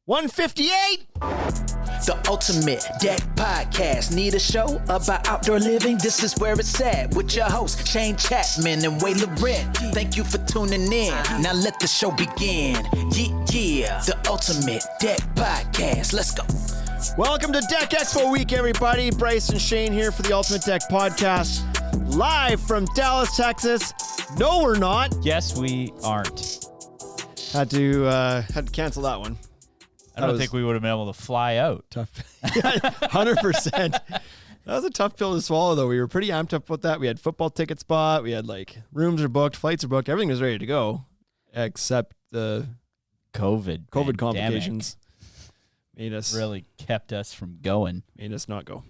158. The Ultimate Deck Podcast. Need a show about outdoor living? This is where it's at. With your hosts, Shane Chapman and Way Laurent. Thank you for tuning in. Now let the show begin. Yeah. The Ultimate Deck Podcast. Let's go. Welcome to Deck Expo week, everybody. Bryce and Shane here for the Ultimate Deck Podcast. Live from Dallas, Texas. No, we're not. Yes, we aren't. Had to cancel that one. I don't think we would have been able to fly out. Tough. 100%. That was a tough pill to swallow, though. We were pretty amped up with that. We had football tickets bought. We had rooms are booked, flights are booked. Everything was ready to go, except the COVID complications made us really kept us from going. Made us not go.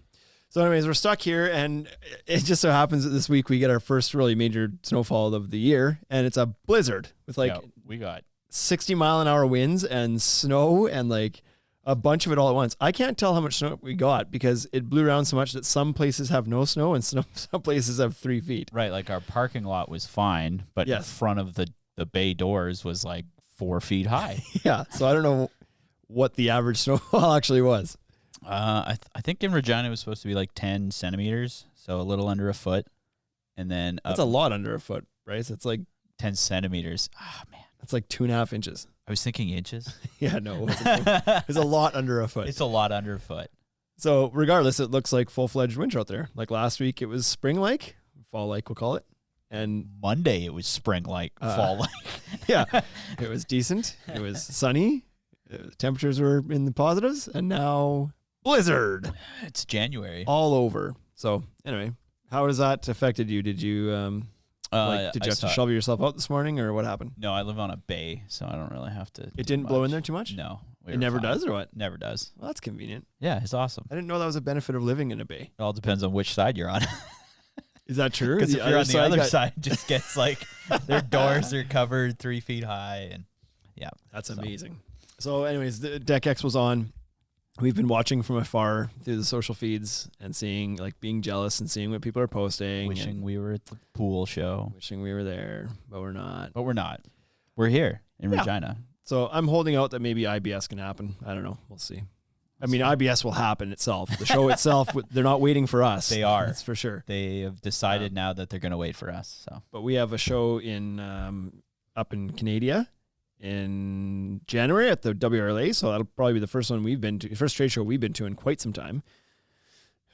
So, anyways, we're stuck here, and it just so happens that this week we get our first really major snowfall of the year, and it's a blizzard with we got 60-mile-an-hour winds and snow and a bunch of it all at once. I can't tell how much snow we got because it blew around so much that some places have no snow and some places have 3 feet. Right, our parking lot was fine, but in front of the bay doors was 4 feet high. Yeah, so I don't know what the average snowfall actually was. I think in Regina it was supposed to be 10 centimeters, so a little under a foot. And then that's a lot under a foot, right? It's 10 centimeters. Ah, man. That's 2.5 inches. I was thinking inches. Yeah, no. It's a lot under a foot. It's a lot under a foot. So regardless, it looks like full-fledged winter out there. Last week, it was spring-like, fall-like, we'll call it. And Monday, it was spring-like, fall-like. Yeah, it was decent. It was sunny. Temperatures were in the positives. And now, blizzard. It's January. All over. So anyway, how has that affected you? Did you... did you have to shovel yourself out this morning, or what happened? No, I live on a bay, so I don't really have to. It didn't blow in there too much? No. It never does, or what? Never does. Well, that's convenient. Yeah, it's awesome. I didn't know that was a benefit of living in a bay. It all depends on which side you're on. Is that true? Because if you're on the other side, it just gets their doors are covered 3 feet high, and yeah. That's amazing. So anyways, the Deck Expo's on. We've been watching from afar through the social feeds and seeing, being jealous and seeing what people are posting. Wishing we were at the pool show. Wishing we were there, but we're not. We're here in Regina. So I'm holding out that maybe IBS can happen. I don't know. We'll see. I mean, IBS will happen itself. The show itself, they're not waiting for us. They are. That's for sure. They have decided now that they're going to wait for us. So, but we have a show in up in Canada in January at the WRLA, so that'll probably be the first one we've been to, first trade show we've been to in quite some time.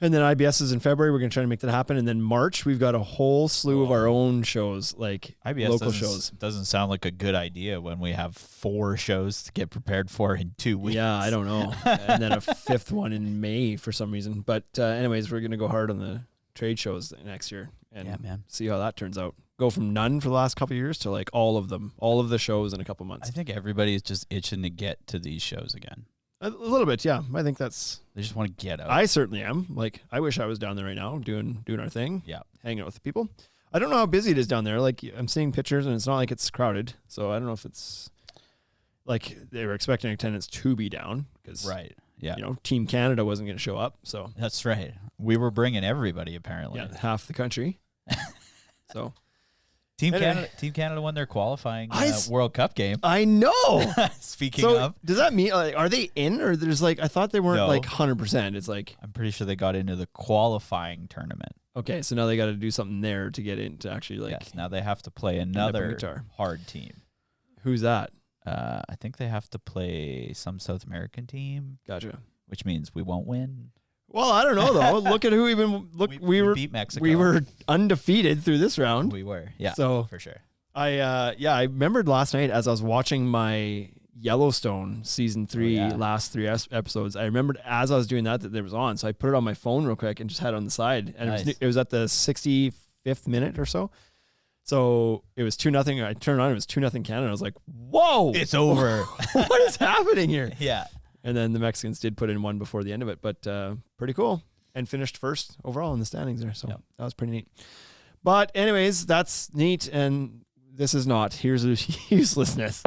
And then IBS is in February. We're going to try to make that happen. And then March, we've got a whole slew of our own shows, IBS local shows. Doesn't sound like a good idea when we have 4 shows to get prepared for in 2 weeks. Yeah, I don't know. And then a 5th one in May for some reason. But anyways, we're going to go hard on the trade shows next year and see how that turns out. Go from none for the last couple of years to all of them, all of the shows in a couple months. I think everybody is just itching to get to these shows again. A little bit, yeah. I think they just want to get out. I certainly am. I wish I was down there right now doing our thing. Yeah. Hanging out with the people. I don't know how busy it is down there. I'm seeing pictures and it's not like it's crowded. So I don't know if it's they were expecting attendance to be down because right. Yeah. Team Canada wasn't going to show up. So that's right. We were bringing everybody apparently. Yeah, half the country. So Team Canada won their qualifying World Cup game. I know. Speaking of, does that mean are they in, or there's I thought they weren't 100%. It's I'm pretty sure they got into the qualifying tournament. Okay, so now they got to do something there to get in to actually yes. Now they have to play another hard team. Who's that? I think they have to play some South American team. Gotcha. Which means we won't win. Well, I don't know though. Look at who we've been. We beat Mexico. We were undefeated through this round. We were, yeah. So for sure. I remembered last night as I was watching my Yellowstone season 3 last 3 episodes. I remembered as I was doing that there was on, so I put it on my phone real quick and just had it on the side, and nice. it was at the 65th minute or so. So it was 2-0. I turned on, it was 2-0 Canada. I was like, "Whoa, it's over! What is happening here?" Yeah. And then the Mexicans did put in one before the end of it, but pretty cool. And finished first overall in the standings there. So that was pretty neat. But anyways, that's neat. And this is not. Here's a uselessness.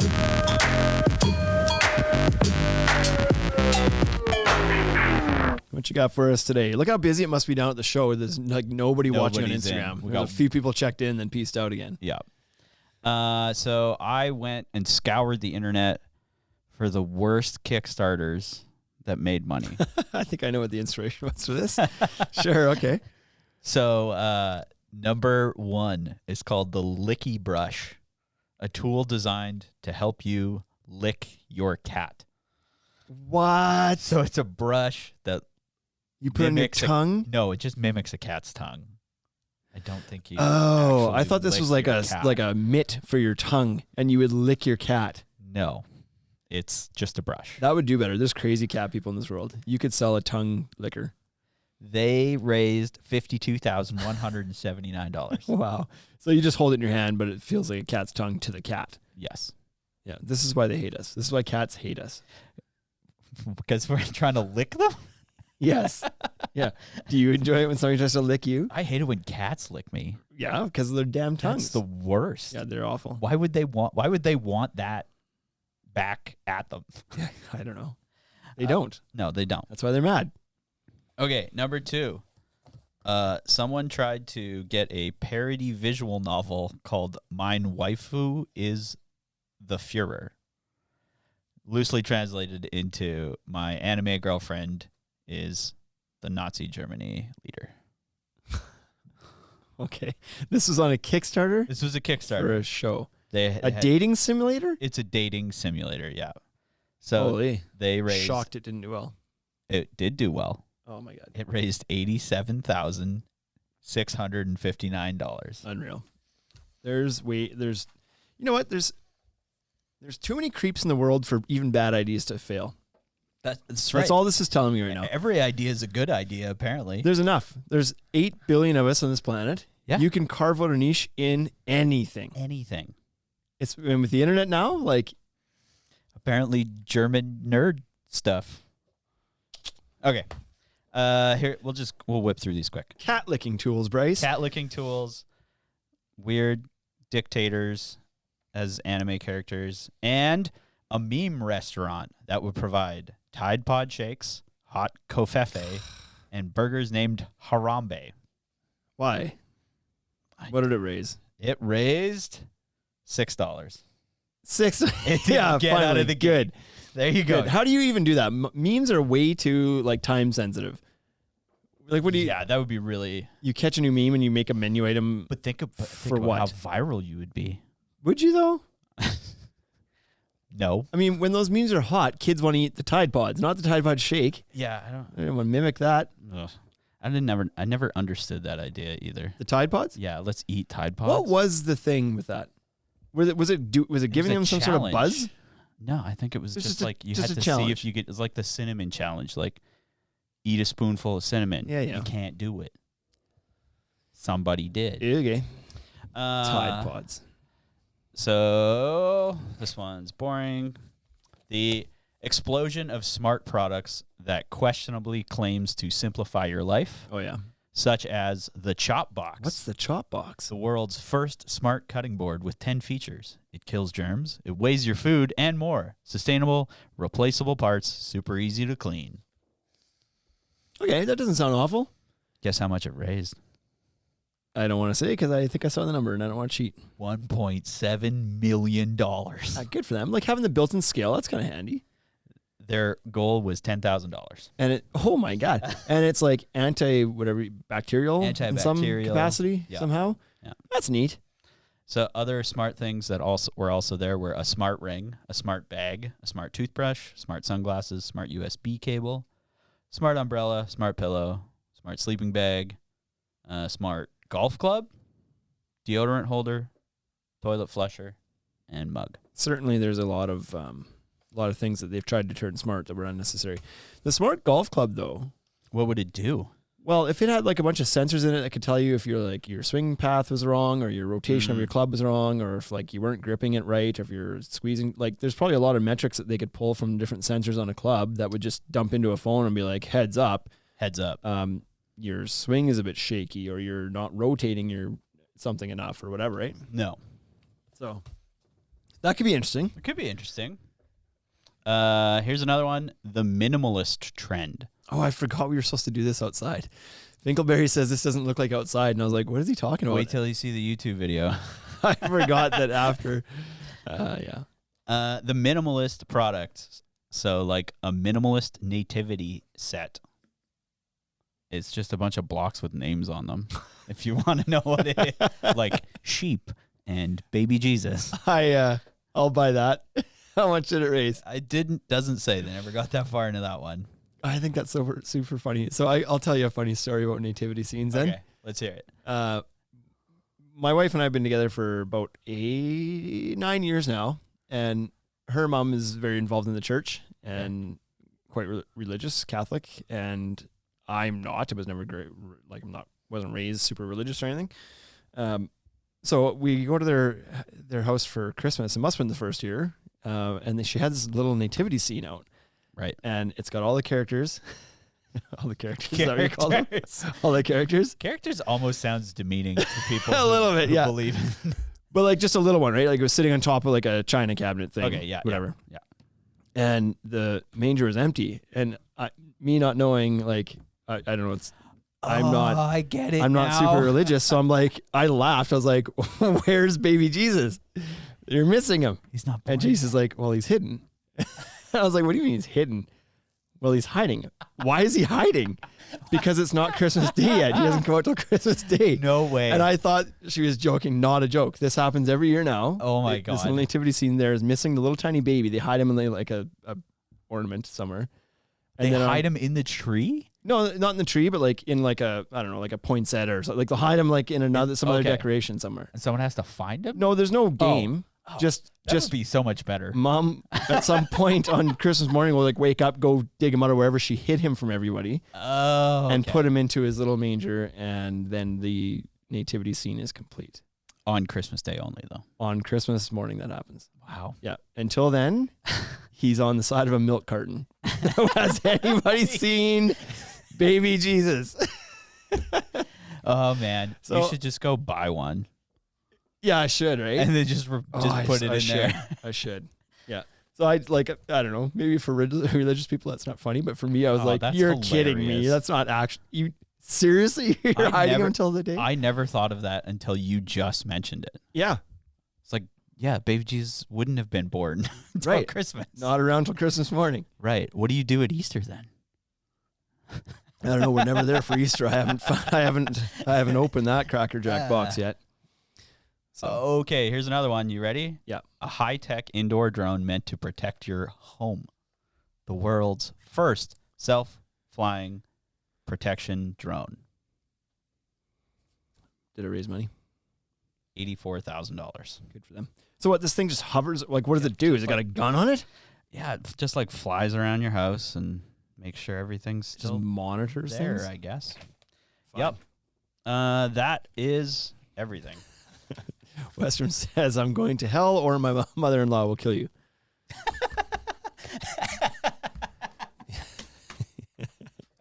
What you got for us today? Look how busy it must be down at the show. There's nobody watching on Instagram. We got a few people checked in, then peaced out again. Yeah. So I went and scoured the internet for the worst Kickstarters that made money. I think I know what the inspiration was for this. Sure, okay. So number 1 is called the Licky Brush, a tool designed to help you lick your cat. What? So it's a brush that You put it in your mimics tongue? No, it just mimics a cat's tongue. I don't think you. Oh, I actually thought this lick was like your a cat. like a mitt for your tongue, and you would lick your cat. No, it's just a brush. That would do better. There's crazy cat people in this world. You could sell a tongue licker. They raised $52,179. Wow. So you just hold it in your hand, but it feels like a cat's tongue to the cat. Yes, Yeah, this is why they hate us. This is why cats hate us. because we're trying to lick them. Yes. Yeah. Do you enjoy it when somebody tries to lick you? I hate it when cats lick me. Yeah, because of their damn tongues. That's the worst. Yeah, they're awful. Why would they want that back at them? I don't know. They don't. No, they don't. That's why they're mad. Okay, number 2. Someone tried to get a parody visual novel called Mein Waifu is the Führer. Loosely translated into My Anime Girlfriend is the Nazi Germany leader. Okay. This was on a Kickstarter This was a for Kickstarter. a show. They A dating simulator? It's a dating simulator, yeah. So Holy. they raised. Shocked it didn't do well. It did do well. Oh my God. It raised $87,659. Unreal. You know what? There's too many creeps in the world for even bad ideas to fail. That's right. That's all this is telling me right now. Every idea is a good idea, apparently. There's enough. There's 8 billion of us on this planet. Yeah. You can carve out a niche in anything. Anything. And with the internet now, like, Apparently German nerd stuff. Okay. Here we'll whip through these quick. cat licking tools, Bryce. Cat licking tools, weird dictators as anime characters, and a meme restaurant that would provide Tide Pod shakes, hot kofefe, and burgers named Harambe. Why? What did it raise? It raised $6. 6. It didn't Yeah, get finally. out of the Good. There you go. Good. How do you even do that? Memes are way too like time sensitive. Like, what do you? Yeah, that would be really. You catch a new meme and you make a menu item. But think about For how what? viral you would be. Would you though? No. I mean, when those memes are hot, kids want to eat the Tide Pods, not the Tide Pod shake. Yeah, I don't want to mimic that. I never understood that idea either. The Tide Pods. Yeah, let's eat Tide Pods. What was the thing with that? Was it giving a him some sort of challenge. buzz? No, I think it was It's just just like you just had a to challenge. see if you could. It's like the cinnamon challenge. Like, eat a spoonful of cinnamon. Yeah, yeah. You can't do it. Somebody did. Okay. Tide Pods. So this one's boring. The explosion of smart products that questionably claims to simplify your life, Oh yeah. such as the Chop Box. What's the chop box? The world's first smart cutting board with 10 features. It kills germs, it weighs your food, and more. Sustainable, replaceable parts, super easy to clean. Okay, that doesn't sound awful. Guess how much it raised? I don't want to say because I think I saw the number and I don't want to cheat. $1.7 million. Good for them. Like having the built-in scale, that's kind of handy. Their goal was $10,000. And oh my God. And it's like bacterial in some Antibacterial. capacity Yeah. somehow. Yeah. That's neat. So other smart things that were also there were a smart ring, a smart bag, a smart toothbrush, smart sunglasses, smart USB cable, smart umbrella, smart pillow, smart sleeping bag, smart golf club, deodorant holder, toilet flusher, and mug. Certainly there's a lot of things that they've tried to turn smart that were unnecessary. The smart golf club though, What would it do? well, if it had like a bunch of sensors in it that could tell you if your swing path was wrong or your rotation of your club was wrong or if like you weren't gripping it right or if you're squeezing, like there's probably a lot of metrics that they could pull from different sensors on a club that would just dump into a phone and be like, heads up, your swing is a bit shaky or you're not rotating your something enough or whatever, right? No. So that could be interesting. It could be interesting. Here's another one, the minimalist trend. Oh, I forgot we were supposed to do this outside. Finkelberry says this doesn't look like outside, and I was like, what is he talking about? Wait till you see the YouTube video. I forgot that after. Yeah. The minimalist product. So like a minimalist nativity set. It's just a bunch of blocks with names on them. If you want to know what it is. Like sheep and baby Jesus. I'll buy that. How much did it raise? Doesn't say. They never got that far into that one. I think that's super funny. So I'll tell you a funny story about nativity scenes then. Okay, let's hear it. My wife and I have been together for about 9 years now, and her mom is very involved in the church and quite religious, Catholic, and I'm not. I was never great, like wasn't raised super religious or anything. So we go to their house for Christmas. It must have been the first year, and she had this little nativity scene out. Right. And it's got all the characters. All the characters. Is that what you call them? All the characters. Characters almost sounds demeaning to people. A little bit, yeah. Believe in. But like just a little one, right? Like it was sitting on top of like a china cabinet thing. Okay, yeah. Whatever. Yeah. And the manger was empty. And me not knowing, like, I don't know, I get it. I'm not super religious. So I'm like, I laughed. I was like, where's baby Jesus? You're missing him. He's not born. And Jesus is like, well, he's hidden. I was like, what do you mean he's hidden? Well, he's hiding. Why is he hiding? Because it's not Christmas Day yet. He doesn't come out till Christmas Day. No way. And I thought she was joking. Not a joke. This happens every year now. Oh my God. This little nativity scene there is missing the little tiny baby. They hide him in like a ornament somewhere. And they hide him in the tree? No, not in the tree, but like in like a, I don't know, like a poinsettia or something. Like they'll hide him like in some other decoration somewhere. And someone has to find him? No, there's no game. Just would be so much better. Mom at some point on Christmas morning will like wake up, go dig him out of wherever she hid him from everybody. Oh, and put him into his little manger, and then the nativity scene is complete. On Christmas Day only, though. On Christmas morning that happens. Wow. Yeah. Until then, he's on the side of a milk carton. Has anybody seen baby Jesus? Oh man. So, you should just go buy one. Yeah, I should, right? And then just put it in there. I should. Yeah. So I don't know, maybe for religious people that's not funny, but for me I was like, you're hilarious. kidding me. That's not actually, you seriously, you're hiding him until the day? I never thought of that until you just mentioned it. Yeah. It's like, yeah, baby Jesus wouldn't have been born until Christmas. Not around till Christmas morning. Right. What do you do at Easter then? I don't know. We're never there for Easter. I haven't opened that Cracker Jack box yet. So. Okay, here's another one. You ready? Yeah. A high-tech indoor drone meant to protect your home. The world's first self-flying protection drone. Did it raise money? $84,000. Good for them. So what, this thing just hovers? Like, what does it do? Has it got a gun on it? Yeah, it just like flies around your house and makes sure everything's still just monitors there, things? I guess. Fine. Yep. That is everything. Western says, I'm going to hell or my mother-in-law will kill you.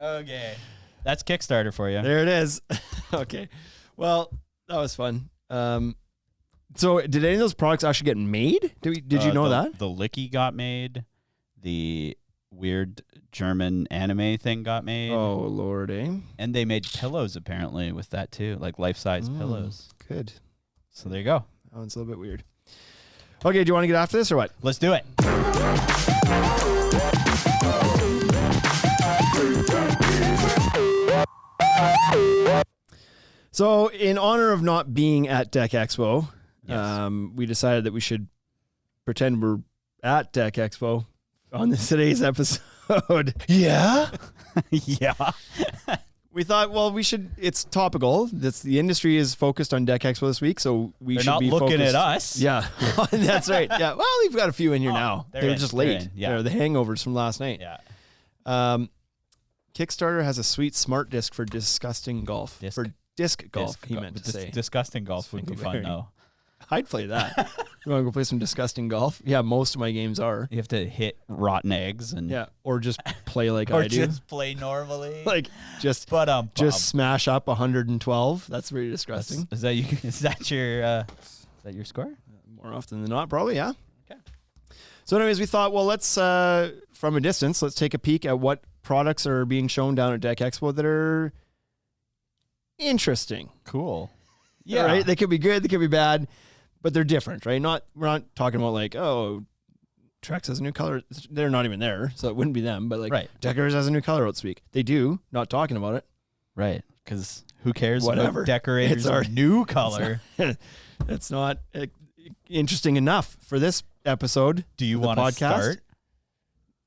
Okay. That's Kickstarter for you. There it is. Okay. Well, that was fun. So did any of those products actually get made? Did you know that? The Licky got made. The weird German anime thing got made. Oh, Lord, eh? And they made pillows apparently with that too, like life-size pillows. Good. So there you go. Oh, it's a little bit weird. Okay, do you want to get after this or what? Let's do it. So in honor of not being at Deck Expo, Yes. We decided that we should pretend we're at Deck Expo on today's episode. Yeah? Yeah. We thought, well, it's topical. The industry is focused on Deck Expo this week, so They're should not be looking focused. at us. Yeah, that's right. Yeah, well, we've got a few in here now. they're They were in. just They're late. in. Yeah. They're the hangovers from last night. Yeah. Kickstarter has a sweet smart disc for disgusting golf. For disc golf, he meant to say. Disgusting golf would be fun, Very- though. I'd play that. You want to go play some disgusting golf? Yeah, most of my games are. You have to hit rotten eggs and Yeah, or just play like or I do. just play normally. Like just smash up 112. That's very disgusting. Is that your score? More often than not, probably, yeah. Okay. So anyways, we thought, well, let's, from a distance, let's take a peek at what products are being shown down at Deck Expo that are interesting. Cool. Yeah. Right? They could be good, they could be bad, but they're different, right? We're not talking about like, oh, Trex has a new color. They're not even there, so it wouldn't be them. But like, Right. Deckers has a new color out speak. They do, not talking about it. Right. Because who cares Whatever. about Decorator's It's our- new color? It's not interesting enough for this episode. Do you of the want to podcast. start?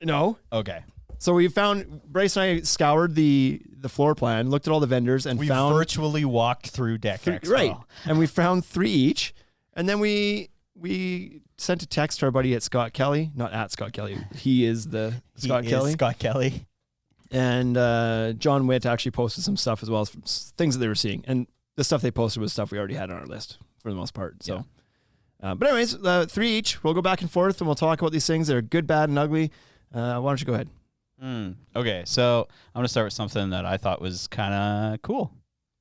No. Okay. So we found, Bryce and I scoured the floor plan, looked at all the vendors, and We found virtually walked through Deck Expo. right, and we found 3 each, and then we sent a text to our buddy at Scott Kelly, not at Scott Kelly. He is the Scott Kelly. Scott Kelly. And John Witt actually posted some stuff as well as things that they were seeing. And the stuff they posted was stuff we already had on our list for the most part. So, but anyways, 3 each. We'll go back and forth and we'll talk about these things. They're good, bad, and ugly. Why don't you go ahead? Okay, so I'm going to start with something that I thought was kind of cool,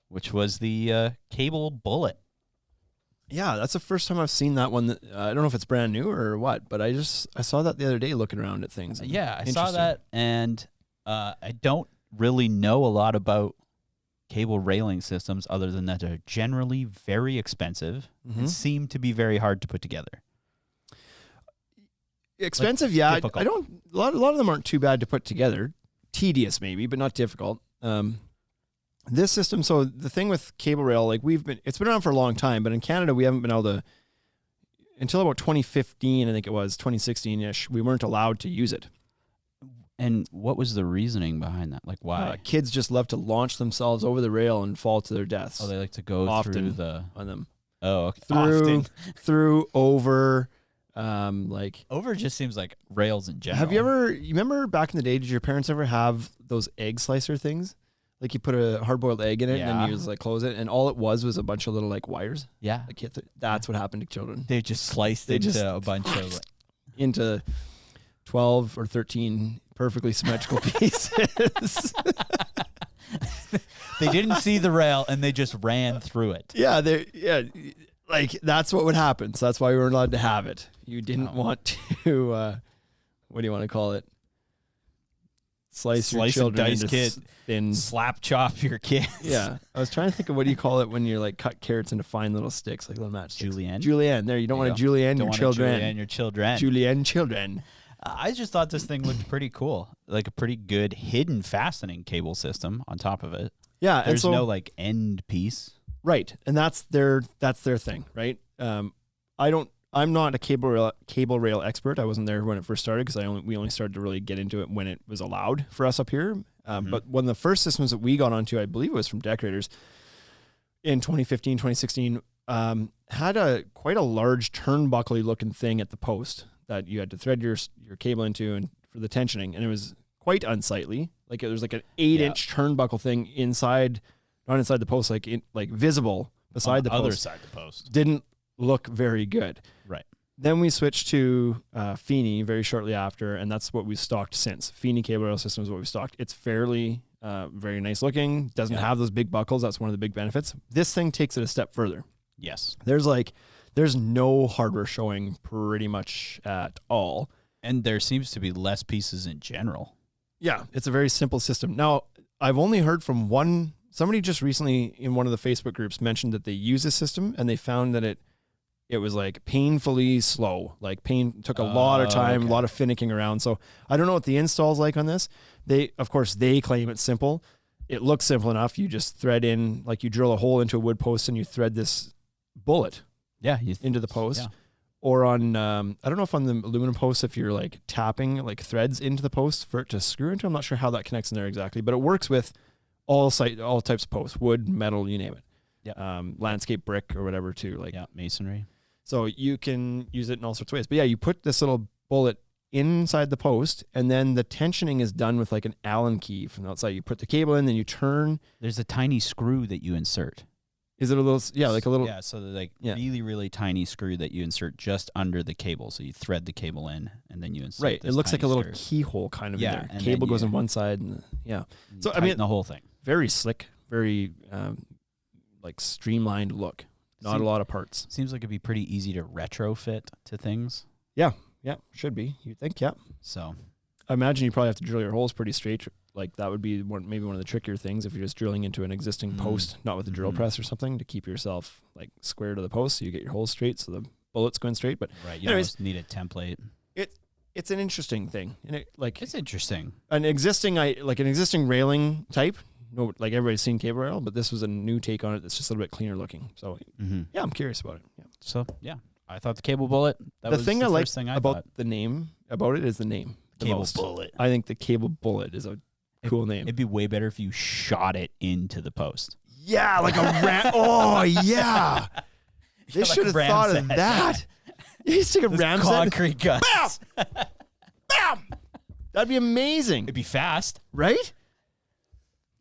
which was the cable bullet. Yeah, that's the first time I've seen that one. I don't know if it's brand new or what, but I saw that the other day looking around at things. Yeah, I saw that, and I don't really know a lot about cable railing systems other than that they're generally very expensive and seem to be very hard to put together. Expensive, like, yeah. difficult. I don't. A lot of them aren't too bad to put together. Tedious, maybe, but not difficult. This system. So the thing with cable rail, like it's been around for a long time, but in Canada we haven't been able to until about 2015. I think it was 2016ish. We weren't allowed to use it. And what was the reasoning behind that? Like, why? Kids just love to launch themselves over the rail and fall to their deaths. Oh, they like to go often through on them. Oh, okay. Through, over. Like over just seems like rails in general. Have you remember back in the day, did your parents ever have those egg slicer things? Like you put a hard-boiled egg in it and then you just like close it, and all it was a bunch of little like wires. Yeah. Like that's what happened to children. They just sliced into a bunch of into 12 or 13 perfectly symmetrical pieces. They didn't see the rail and they just ran through it. Yeah, like that's what would happen. So that's why we weren't allowed to have it. You didn't want to what do you want to call it? Slice your children and dice into kid. Thin Slap chop your kids. Yeah. I was trying to think of what do you call it when you like cut carrots into fine little sticks, like little matchsticks. Julienne. There, you don't want to julienne your children. Julienne your children. Julienne children. I just thought this thing looked pretty cool. Like a pretty good hidden fastening cable system on top of it. Yeah, There's no like end piece. Right. And that's their thing, right? I'm not a cable rail expert. I wasn't there when it first started because we only started to really get into it when it was allowed for us up here. But one of the first systems that we got onto, I believe it was from Decorators in 2015, 2016, had quite a large turnbuckle looking thing at the post that you had to thread your cable into and for the tensioning. And it was quite unsightly. Like there was like an 8-inch turnbuckle thing not inside the post, like visible beside the other post. side of the post. Didn't look very good. Right. Then we switched to Feeney very shortly after, and that's what we've stocked since. Feeney cable rail system is what we've stocked. It's fairly very nice looking. Doesn't have those big buckles. That's one of the big benefits. This thing takes it a step further. Yes. There's no hardware showing pretty much at all. And there seems to be less pieces in general. Yeah, it's a very simple system. Now, I've only heard from somebody just recently in one of the Facebook groups mentioned that they use this system and they found that it was like painfully slow. Like took a lot of time, a lot of finicking around. So I don't know what the install's like on this. Of course, they claim it's simple. It looks simple enough. You just thread in, like you drill a hole into a wood post and you thread this bullet into the post. Yeah. Or on, I don't know if on the aluminum post, if you're like tapping like threads into the post for it to screw into. I'm not sure how that connects in there exactly, but it works with all types of posts, wood, metal, you name it. Yeah. Landscape brick or whatever too. Like masonry. So you can use it in all sorts of ways. But yeah, you put this little bullet inside the post and then the tensioning is done with like an Allen key from the outside. You put the cable in, then you turn. There's a tiny screw that you insert. Is it a little, like a little. Yeah, so really, really tiny screw that you insert just under the cable. So you thread the cable in and then you insert Like a little keyhole kind of in there. Cable goes on one side. And so I mean, the whole thing. Very slick, very like streamlined look. Not a lot of parts. Seems like it'd be pretty easy to retrofit to things. Yeah, should be. You'd think, So I imagine you probably have to drill your holes pretty straight. Like that would be maybe one of the trickier things if you're just drilling into an existing post, not with a drill press or something, to keep yourself like square to the post so you get your holes straight so the bullet's going straight. But you almost need a template. it's an interesting thing, and It's interesting. an existing railing type. No, like everybody's seen cable rail, but this was a new take on it that's just a little bit cleaner looking. So yeah, I'm curious about it. Yeah. So yeah, I thought the cable bullet. That was thing the I like first thing I about thought. the name about it is the name. The Cable most. bullet. I think the cable bullet is a cool name. It'd be way better if you shot it into the post. Yeah, like a ram. Oh yeah, they like should have ram thought set. of that. You just take a ram set. Concrete guts. Bam! That'd be amazing, It'd be fast. right?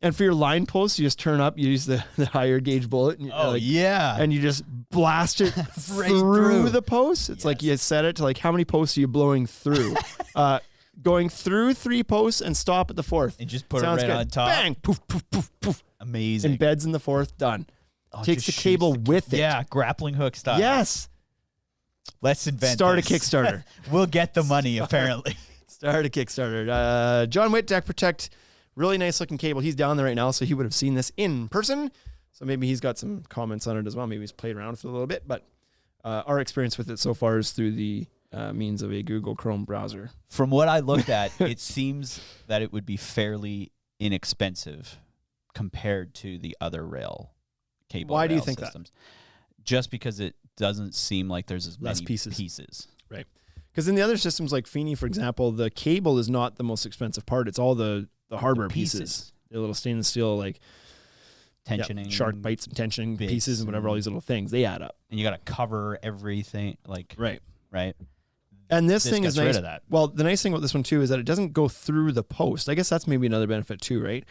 And for your line posts, you just turn up. You use the higher gauge bullet. And, Yeah. and you just blast it Right through through. the post. It's like you set it to like how many posts are you blowing through? Going through 3 posts and stop at the 4th. And just put Sounds it right good. on top. Bang! Poof, poof, poof, poof. Amazing. Embeds in the 4th. Done. Oh, Takes just the cable shoots with it. Yeah, grappling hook style. Yes. Let's invent Start this. a Kickstarter. We'll get the money, apparently. Start a Kickstarter. John Witt, Deck Protect. Really nice looking cable. He's down there right now, so he would have seen this in person. So maybe he's got some comments on it as well. Maybe he's played around with it a little bit. But our experience with it so far is through the means of a Google Chrome browser. From what I looked at, it seems that it would be fairly inexpensive compared to the other rail cable. Why do you rail think that? systems. Just because it doesn't seem like there's as Less many pieces. Right. Because in the other systems like Feeney, for example, the cable is not the most expensive part. It's all the hardware pieces. The little stainless steel like Tensioning. shark bites and tensioning bits pieces and whatever, all these little things. They add up. And you got to cover everything. Right. And this This thing is gets rid nice. of that. Well, the nice thing about this one too is that it doesn't go through the post. I guess that's maybe another benefit too, right?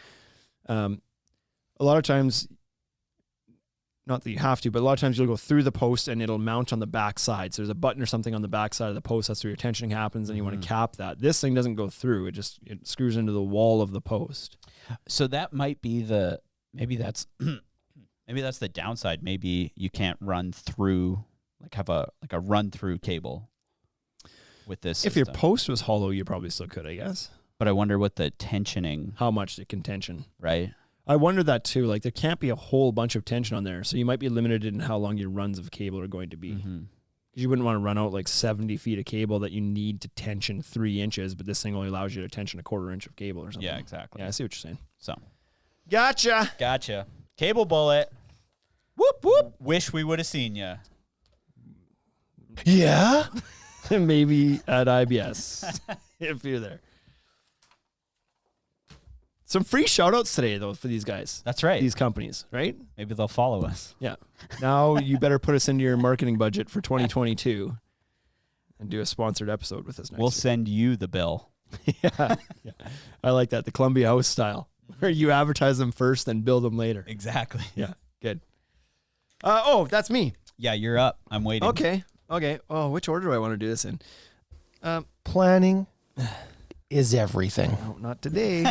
A lot of times, not that you have to, but a lot of times you'll go through the post and it'll mount on the back side. So there's a button or something on the back side of the post. That's where your tensioning happens, and you want to cap that. This thing doesn't go through. It screws into the wall of the post. So that might be maybe that's the downside. Maybe you can't run through, have a run through cable with this If your system. post was hollow, you probably still could, I guess. But I wonder what the tensioning, How much it can tension. right? I wonder that too. Like there can't be a whole bunch of tension on there, so you might be limited in how long your runs of cable are going to be. Because you wouldn't want to run out like 70 feet of cable that you need to tension 3 inches, but this thing only allows you to tension a 1/4 inch of cable or something. Yeah, exactly. Yeah, I see what you're saying. So, Gotcha. Cable bullet. Whoop whoop. Wish we would have seen you. Yeah. Maybe at IBS if you're there. Some free shout outs today though for these guys. That's right. These companies, right? Maybe they'll follow us. Yeah. Now you better put us into your marketing budget for 2022 and do a sponsored episode with us next We'll year. send you the bill. Yeah. I like that. The Columbia House style, where you advertise them first, then build them later. Exactly. Yeah. Good. Oh, that's me. Yeah, you're up. I'm waiting. Okay. Oh, which order do I want to do this in? Planning is everything. No, not today.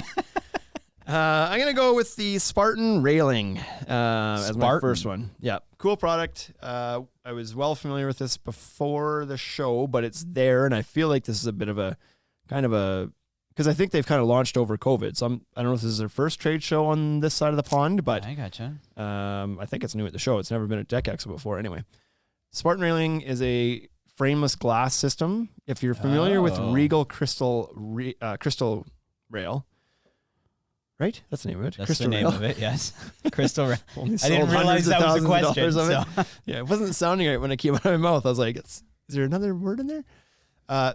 I'm going to go with the Spartan railing as my Spartan. first one. Yeah. Cool product. I was well familiar with this before the show, but it's there. And I feel like this is a bit of a because I think they've kind of launched over COVID. So I don't know if this is their first trade show on this side of the pond, but I gotcha. I think it's new at the show. It's never been at Deck Expo before. Anyway, Spartan railing is a frameless glass system. If you're familiar with Regal Crystal Rail, right? That's the name of it. That's Crystal the name Rail. of it, yes. Crystal Rail. Only I sold didn't hundreds realize of that was a thousands of question. dollars of So. it. Yeah, it wasn't sounding right when it came out of my mouth. I was like, is there another word in there?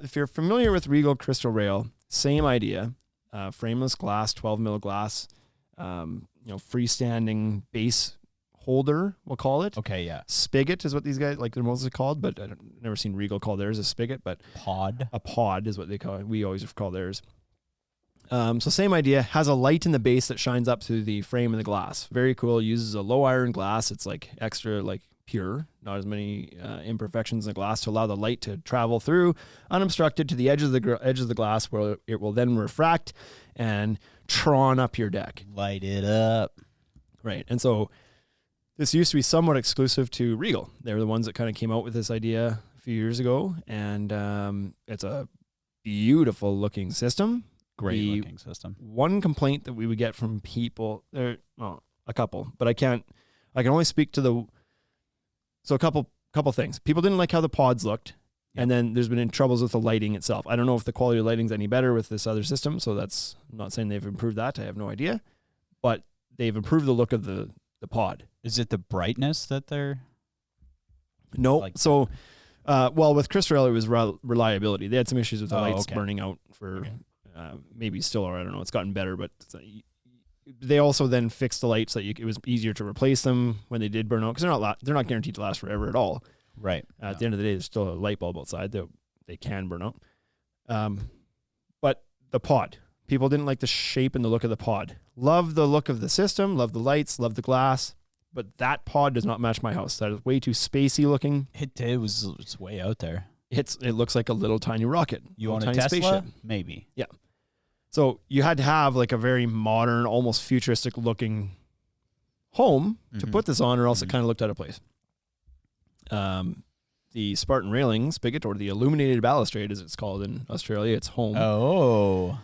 If you're familiar with Regal Crystal Rail, same idea. Frameless glass, 12 mil glass, freestanding base holder, we'll call it. Okay, yeah. Spigot is what these guys, like they're mostly called, but I've never seen Regal call theirs a spigot, but a pod is what they call it. We always call theirs. So same idea, has a light in the base that shines up through the frame and the glass. Very cool. Uses a low iron glass. It's like extra pure, not as many imperfections in the glass to allow the light to travel through unobstructed to the edge of the glass, where it will then refract and tron up your deck. Light it up. Right. And so this used to be somewhat exclusive to Regal. They were the ones that kind of came out with this idea a few years ago, and it's a beautiful looking system. Great looking system. One complaint that we would get from people, a couple, but I can only speak to a couple things. People didn't like how the pods looked, And then there's been troubles with the lighting itself. I don't know if the quality of lighting's any better with this other system, so that's I'm not saying they've improved that. I have no idea. But they've improved the look of the pod. Is it the brightness that they're... No. Like- So, well, with Chris Rail, it was reliability. They had some issues with the lights okay. burning out for maybe still, or I don't know. It's gotten better, but they also then fixed the lights so that it was easier to replace them when they did burn out, because they're not guaranteed to last forever at all. Right. At the end of the day, there's still a light bulb outside that they can burn out. But the pod, people didn't like the shape and the look of the pod. Love the look of the system, love the lights, love the glass, but that pod does not match my house. That is way too spacey looking. It's way out there. It looks like a little tiny rocket. You want a tiny Tesla? spaceship. Maybe. Yeah. So you had to have like a very modern, almost futuristic looking home to put this on, or else it kind of looked out of place. The Spartan railing spigot, or the illuminated balustrade as it's called in Australia, it's home. Oh.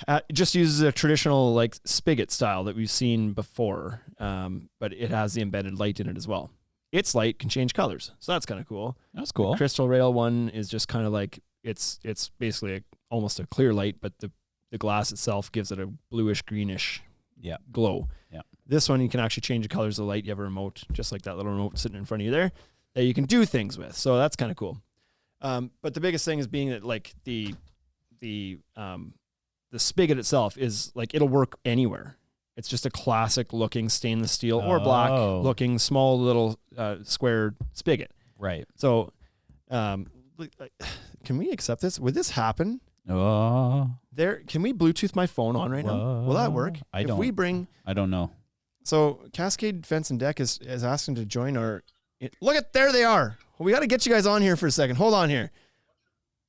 It just uses a traditional like spigot style that we've seen before, but it has the embedded light in it as well. Its light can change colors, so that's kind of cool. That's cool. The Crystal Rail one is just kind of like it's basically almost a clear light, but the glass itself gives it a bluish greenish glow. Yeah. This one you can actually change the colors of the light. You have a remote, just like that little remote sitting in front of you there, that you can do things with. So that's kind of cool. But the biggest thing is being that like the spigot itself is like it'll work anywhere. It's just a classic looking stainless steel or black looking small little square spigot. Right. So can we accept this? Would this happen? Oh. Can we Bluetooth my phone on right now? Will that work? I don't know. So Cascade Fence and Deck is asking to join our. Look at there they are. We got to get you guys on here for a second. Hold on here.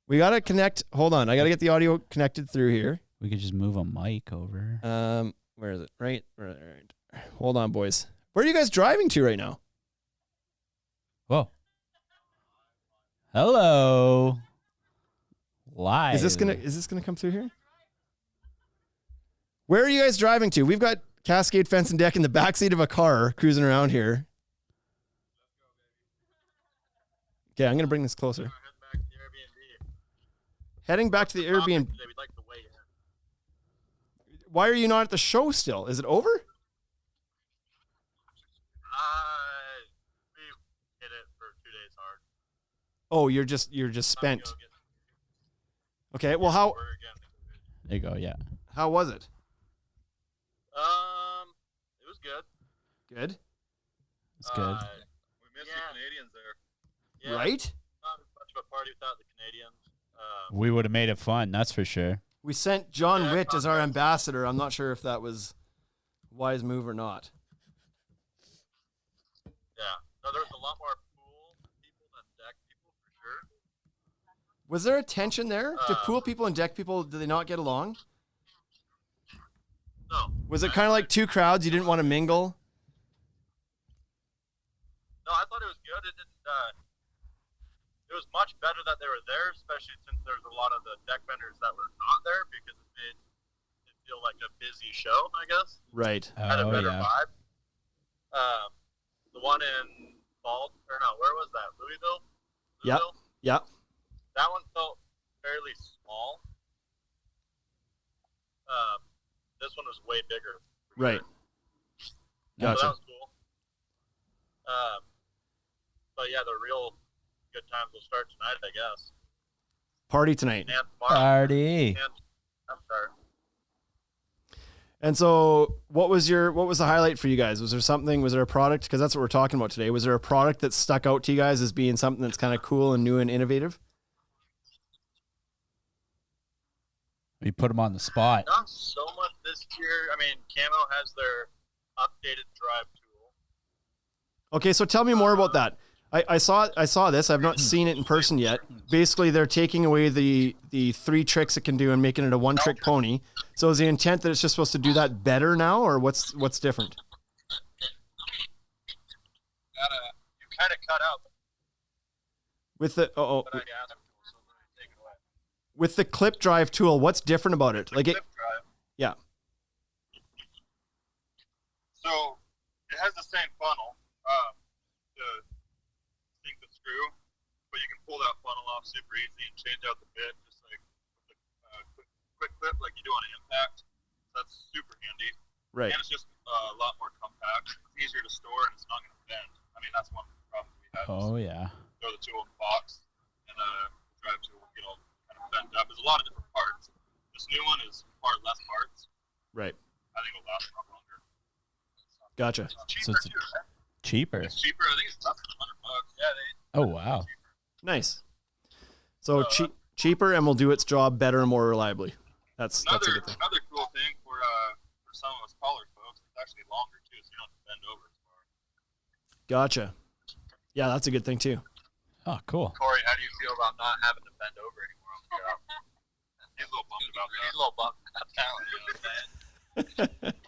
We got to connect. Hold on. I got to get the audio connected through here. We could just move a mic over. Where is it? Right. Hold on, boys. Where are you guys driving to right now? Whoa. Hello. Live. Is this gonna come through here? Where are you guys driving to? We've got Cascade Fence and Deck in the backseat of a car cruising around here. Okay, I'm gonna bring this closer. Heading back to the Airbnb. Why are you not at the show still? Is it over? We hit it for 2 days hard. Oh, you're just spent. Okay, well how There you go, yeah. how was it? It was good. Good. It's good. We missed the Canadians there. Yeah, Right? not much of a party without the Canadians. We would have made it fun, that's for sure. We sent John Witt as our ambassador. I'm not sure if that was a wise move or not. Yeah, no, there was a lot more pool people than deck people for sure. Was there a tension there? Do pool people and deck people, do they not get along? No. Was it kind of like two crowds? You didn't want to mingle? No, I thought it was good. It didn't. It was much better that they were there, especially since there's a lot of the deck vendors that were not there because it made it feel like a busy show, I guess. Right. Had a better vibe. The one in where was that? Louisville? Yeah. That one felt fairly small. This one was way bigger. Right. So Gotcha. that was cool. But yeah, the real good times will start tonight, I guess. Party tonight. And tomorrow. Party. And I'm sorry. And so what was the highlight for you guys? Was there a product? Because that's what we're talking about today. Was there a product that stuck out to you guys as being something that's kind of cool and new and innovative? We put them on the spot. Not so much this year. I mean, Camo has their updated drive tool. Okay, so tell me more about that. I saw this. I've not seen it in person yet. Basically, they're taking away the three tricks it can do and making it a one-trick pony. So is the intent that it's just supposed to do that better now, or what's different? You kind of cut out. With the But I asked him, so let me take it away. with the clip drive tool, what's different about it? Like it? Clip drive. Yeah. So it has the same funnel to sink the screw, but you can pull that funnel off super easy and change out the bit just like with a quick clip like you do on an impact. That's super handy. Right. And it's just a lot more compact. It's easier to store and it's not going to bend. I mean, that's one of the problems we had. Oh, yeah. Throw the tool in the box and drive tool will get all kind of bent up. There's a lot of different parts. This new one is far less parts. Right. I think it'll last a lot longer. Gotcha. It's cheaper it's too, right? cheaper. It's cheaper. I think it's less than $100. Yeah, Oh, wow. Nice. So cheaper and will do its job better and more reliably. That's a good thing. Another cool thing for some of us colored folks, it's actually longer too, so you don't have to bend over as far. Gotcha. Yeah, that's a good thing too. Oh, cool. Corey, how do you feel about not having to bend over anymore on the job? He's a little bummed about that. He's a little bummed about that. You know what I'm saying?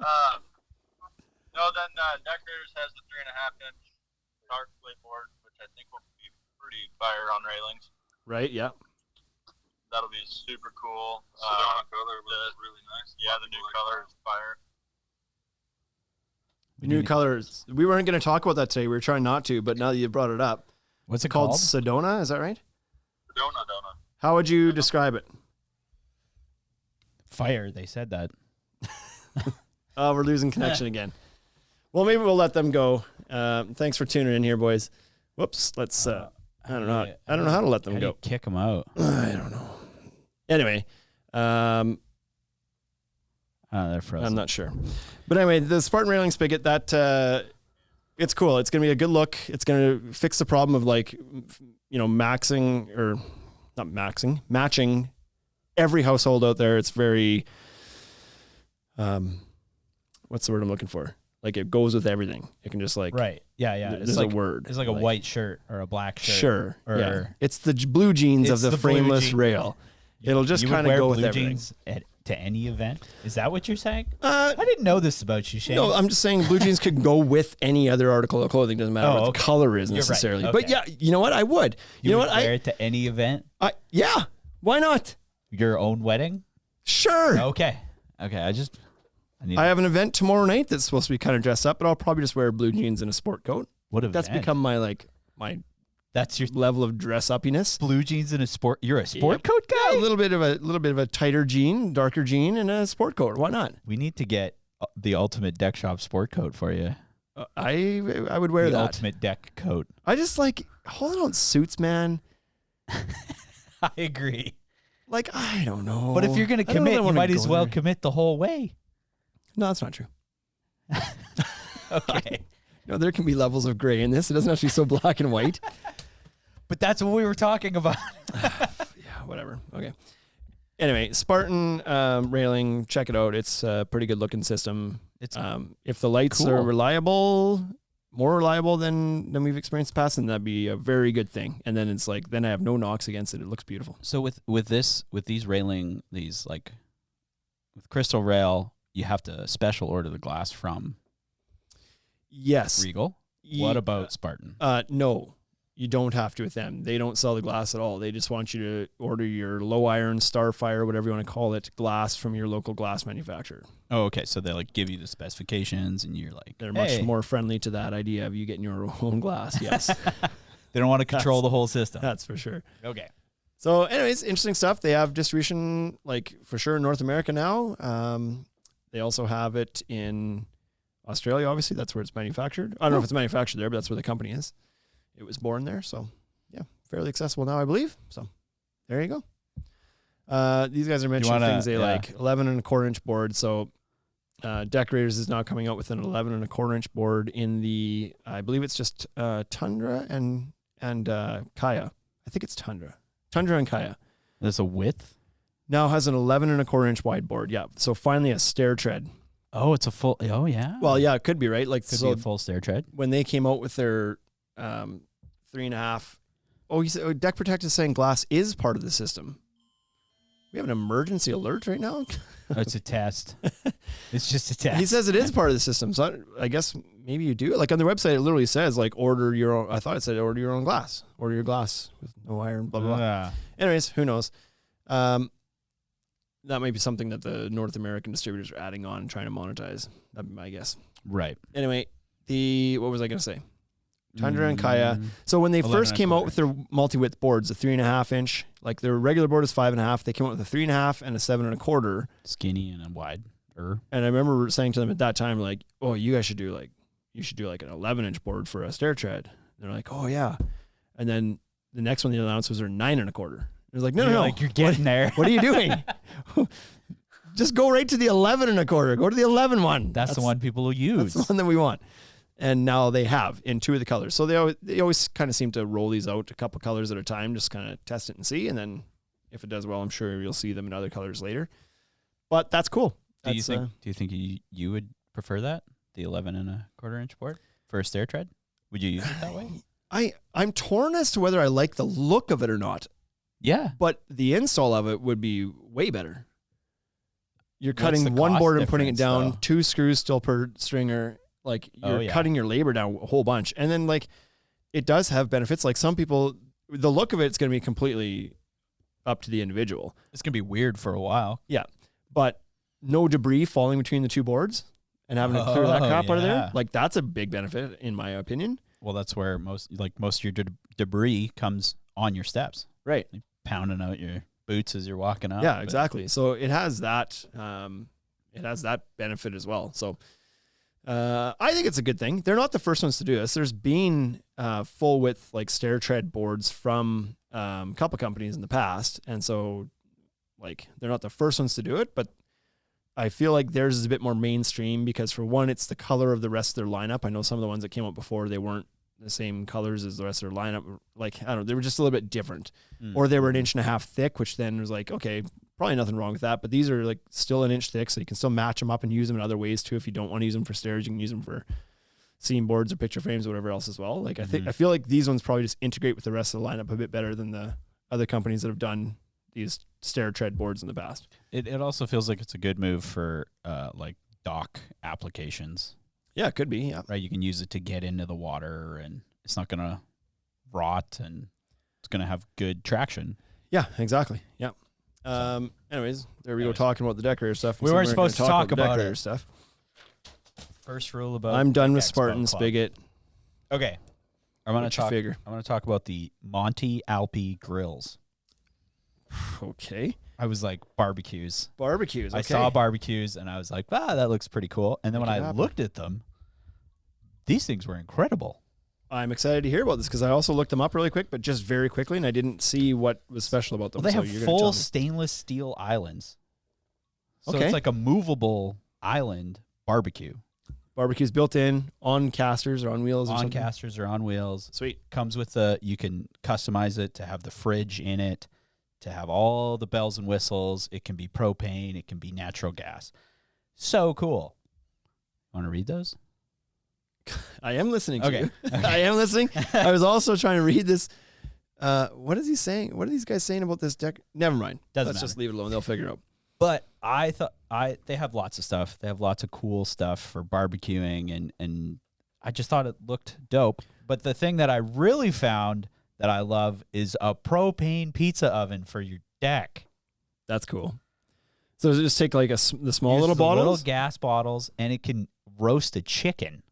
No, then Deckers has the 3.5-inch dark plate board, which I think will be pretty fire on railings. Right, yeah. That'll be super cool. Sedona color was really nice. Yeah, the new color is fire. New colors. We weren't going to talk about that today. We were trying not to, but now that you brought it up. What's it called? called? Sedona, is that right? Sedona. How would you describe it? Fire. They said that. Oh, we're losing connection again. Well, maybe we'll let them go. Thanks for tuning in here, boys. Whoops. Let's. I don't know. I don't know how to let them How do go. you kick them out? I don't know. Anyway, They're frozen. I'm not sure. But anyway, the Spartan railing spigot, that it's cool. It's going to be a good look. It's going to fix the problem of matching every household out there. It's very, what's the word I'm looking for? Like it goes with everything. It can just right. Yeah. There's a word. It's like a white shirt or a black shirt. Sure. Or yeah. It's the blue jeans of the frameless rail. It'll just kind of go with everything. Jeans to any event? Is that what you're saying? I didn't know this about you, Shane. No, I'm just saying blue jeans could go with any other article of clothing. Doesn't matter what the color is necessarily. Right. But yeah, you know what? I would. You know what? Wear it to any event? Yeah. Why not? Your own wedding? Sure. Okay. I have an event tomorrow night that's supposed to be kind of dressed up, but I'll probably just wear blue jeans and a sport coat. What event? That's become my That's your level of dress uppiness. Blue jeans and a sport. You're a sport coat guy. Yeah, a little bit of a tighter jean, darker jean, and a sport coat. Why not? We need to get the ultimate deck shop sport coat for you. I would wear the that ultimate deck coat. I just hold on suits, man. I agree. I don't know. But if you're going to commit, you might as well commit the whole way. No, that's not true. Okay. No, there can be levels of gray in this. It doesn't have to be so black and white. But that's what we were talking about. Yeah, whatever. Okay. Anyway, Spartan railing, check it out. It's a pretty good looking system. It's if the lights cool. are reliable, more reliable than we've experienced in the past, then that'd be a very good thing. And then it's then I have no knocks against it. It looks beautiful. So with these railing, with Crystal Rail, you have to special order the glass from Regal. What about Spartan? No, you don't have to with them. They don't sell the glass at all. They just want you to order your low iron, Starfire, whatever you want to call it, glass from your local glass manufacturer. Oh, okay. So they give you the specifications, and you're they're much more friendly to that idea of you getting your own glass. Yes, they don't want to control the whole system. That's for sure. Okay. So, anyways, interesting stuff. They have distribution for sure in North America now. They also have it in Australia. Obviously, that's where it's manufactured. I don't know if it's manufactured there, but that's where the company is. It was born there, so yeah, fairly accessible now, I believe. So there you go. These guys are mentioning things they 11.25-inch board. So Decorators is now coming out with an 11.25-inch board in the, I believe it's just Tundra and Kaya. I think it's Tundra and Kaya. That's a width. Now has an 11.25-inch wide board. Yeah, so finally a stair tread. Oh, it's a full. Oh yeah. Well, yeah, it could be right. Could be a full stair tread. When they came out with their 3.5. Oh, Deck Protect is saying glass is part of the system. We have an emergency alert right now. Oh, it's a test. It's just a test. He says it is part of the system, so I guess maybe you do. On their website, it literally says order your own. I thought it said order your own glass. Order your glass with no iron. Blah blah blah. Anyways, who knows? That might be something that the North American distributors are adding on and trying to monetize. That'd be my guess. Right. Anyway, what was I going to say? Tundra and Kaya. So when they 11 first and a came out quarter with their multi-width boards, the 3.5 inch, like their regular board is 5.5. They came out with a 3.5 and a 7.25. Skinny and a wide. And I remember saying to them at that time, like, "Oh, you guys should do like an 11-inch board for a stair tread." And they're like, "Oh yeah." And then the next one they announced was their 9.25. It was like, no, Like, you're getting there. What are you doing? Just go right to the 11.25. Go to the 11 one. That's the one people will use. That's the one that we want. And now they have in 2 of the colors. So they always kind of seem to roll these out a couple colors at a time, just kind of test it and see. And then if it does well, I'm sure you'll see them in other colors later. But that's cool. Do you think you would prefer that, the 11.25 inch board for a stair tread? Would you use it that way? I'm torn as to whether I like the look of it or not. Yeah. But the install of it would be way better. You're What's cutting the one cost board and putting it difference, down, though? 2 screws still per stringer. Like you're cutting your labor down a whole bunch. And then like it does have benefits. Like some people, the look of it's going to be completely up to the individual. It's going to be weird for a while. Yeah. But no debris falling between the 2 boards and having to clear that crap out of there. yeah. Like that's a big benefit in my opinion. Well, that's where most of your debris comes on your steps. Right. Like pounding out your boots as you're walking up. Yeah, But exactly. So it has that benefit as well. So I think it's a good thing. They're not the first ones to do this. There's been full width like stair tread boards from a couple companies in the past, and so like they're not the first ones to do it, but I feel like theirs is a bit more mainstream because for one, it's the color of the rest of their lineup. I know some of the ones that came out before, they weren't the same colors as the rest of their lineup. Like, I don't know, they were just a little bit different. Or they were 1.5 inches thick, which then was like, okay, probably nothing wrong with that. But these are like still 1 inch thick, so you can still match them up and use them in other ways too. If you don't want to use them for stairs, you can use them for seam boards or picture frames or whatever else as well. Like I feel like these ones probably just integrate with the rest of the lineup a bit better than the other companies that have done these stair tread boards in the past. It also feels like it's a good move for like dock applications. Yeah, it could be. Yeah. Right. You can use it to get into the water and it's not going to rot and it's going to have good traction. Yeah, exactly. Yeah. Anyways, there we go talking about the decorator stuff. We weren't supposed to talk about decorator it. stuff. First rule about I'm done Deck with Expo Spartan Club. Spigot. Okay. I'm going What's your figure? to talk about the Monte Alpi grills. Okay. I was like, barbecues. Barbecues. Okay. I saw barbecues and I was like, wow, that looks pretty cool. And then Make when it I happen. looked at them, these things were incredible. I'm excited to hear about this because I also looked them up really quick, but just very quickly, and I didn't see what was special about them. Well, they so have you're gonna tell full me. stainless steel islands. So Okay. it's like a movable island barbecue. Barbecues built in on casters or on wheels or On something. casters or on wheels. Sweet. Comes with you can customize it to have the fridge in it, to have all the bells and whistles. It can be propane. It can be natural gas. So cool. Want to read those? I am listening to Okay. you. I am listening. I was also trying to read this. What is he saying? What are these guys saying about this deck? Never mind. Doesn't Let's just matter. leave it alone. They'll figure it out. But I thought they have lots of stuff. They have lots of cool stuff for barbecuing and I just thought it looked dope. But the thing that I really found that I love is a propane pizza oven for your deck. That's cool. So does it just take like the small Use little the bottles? little gas bottles, and it can roast a chicken,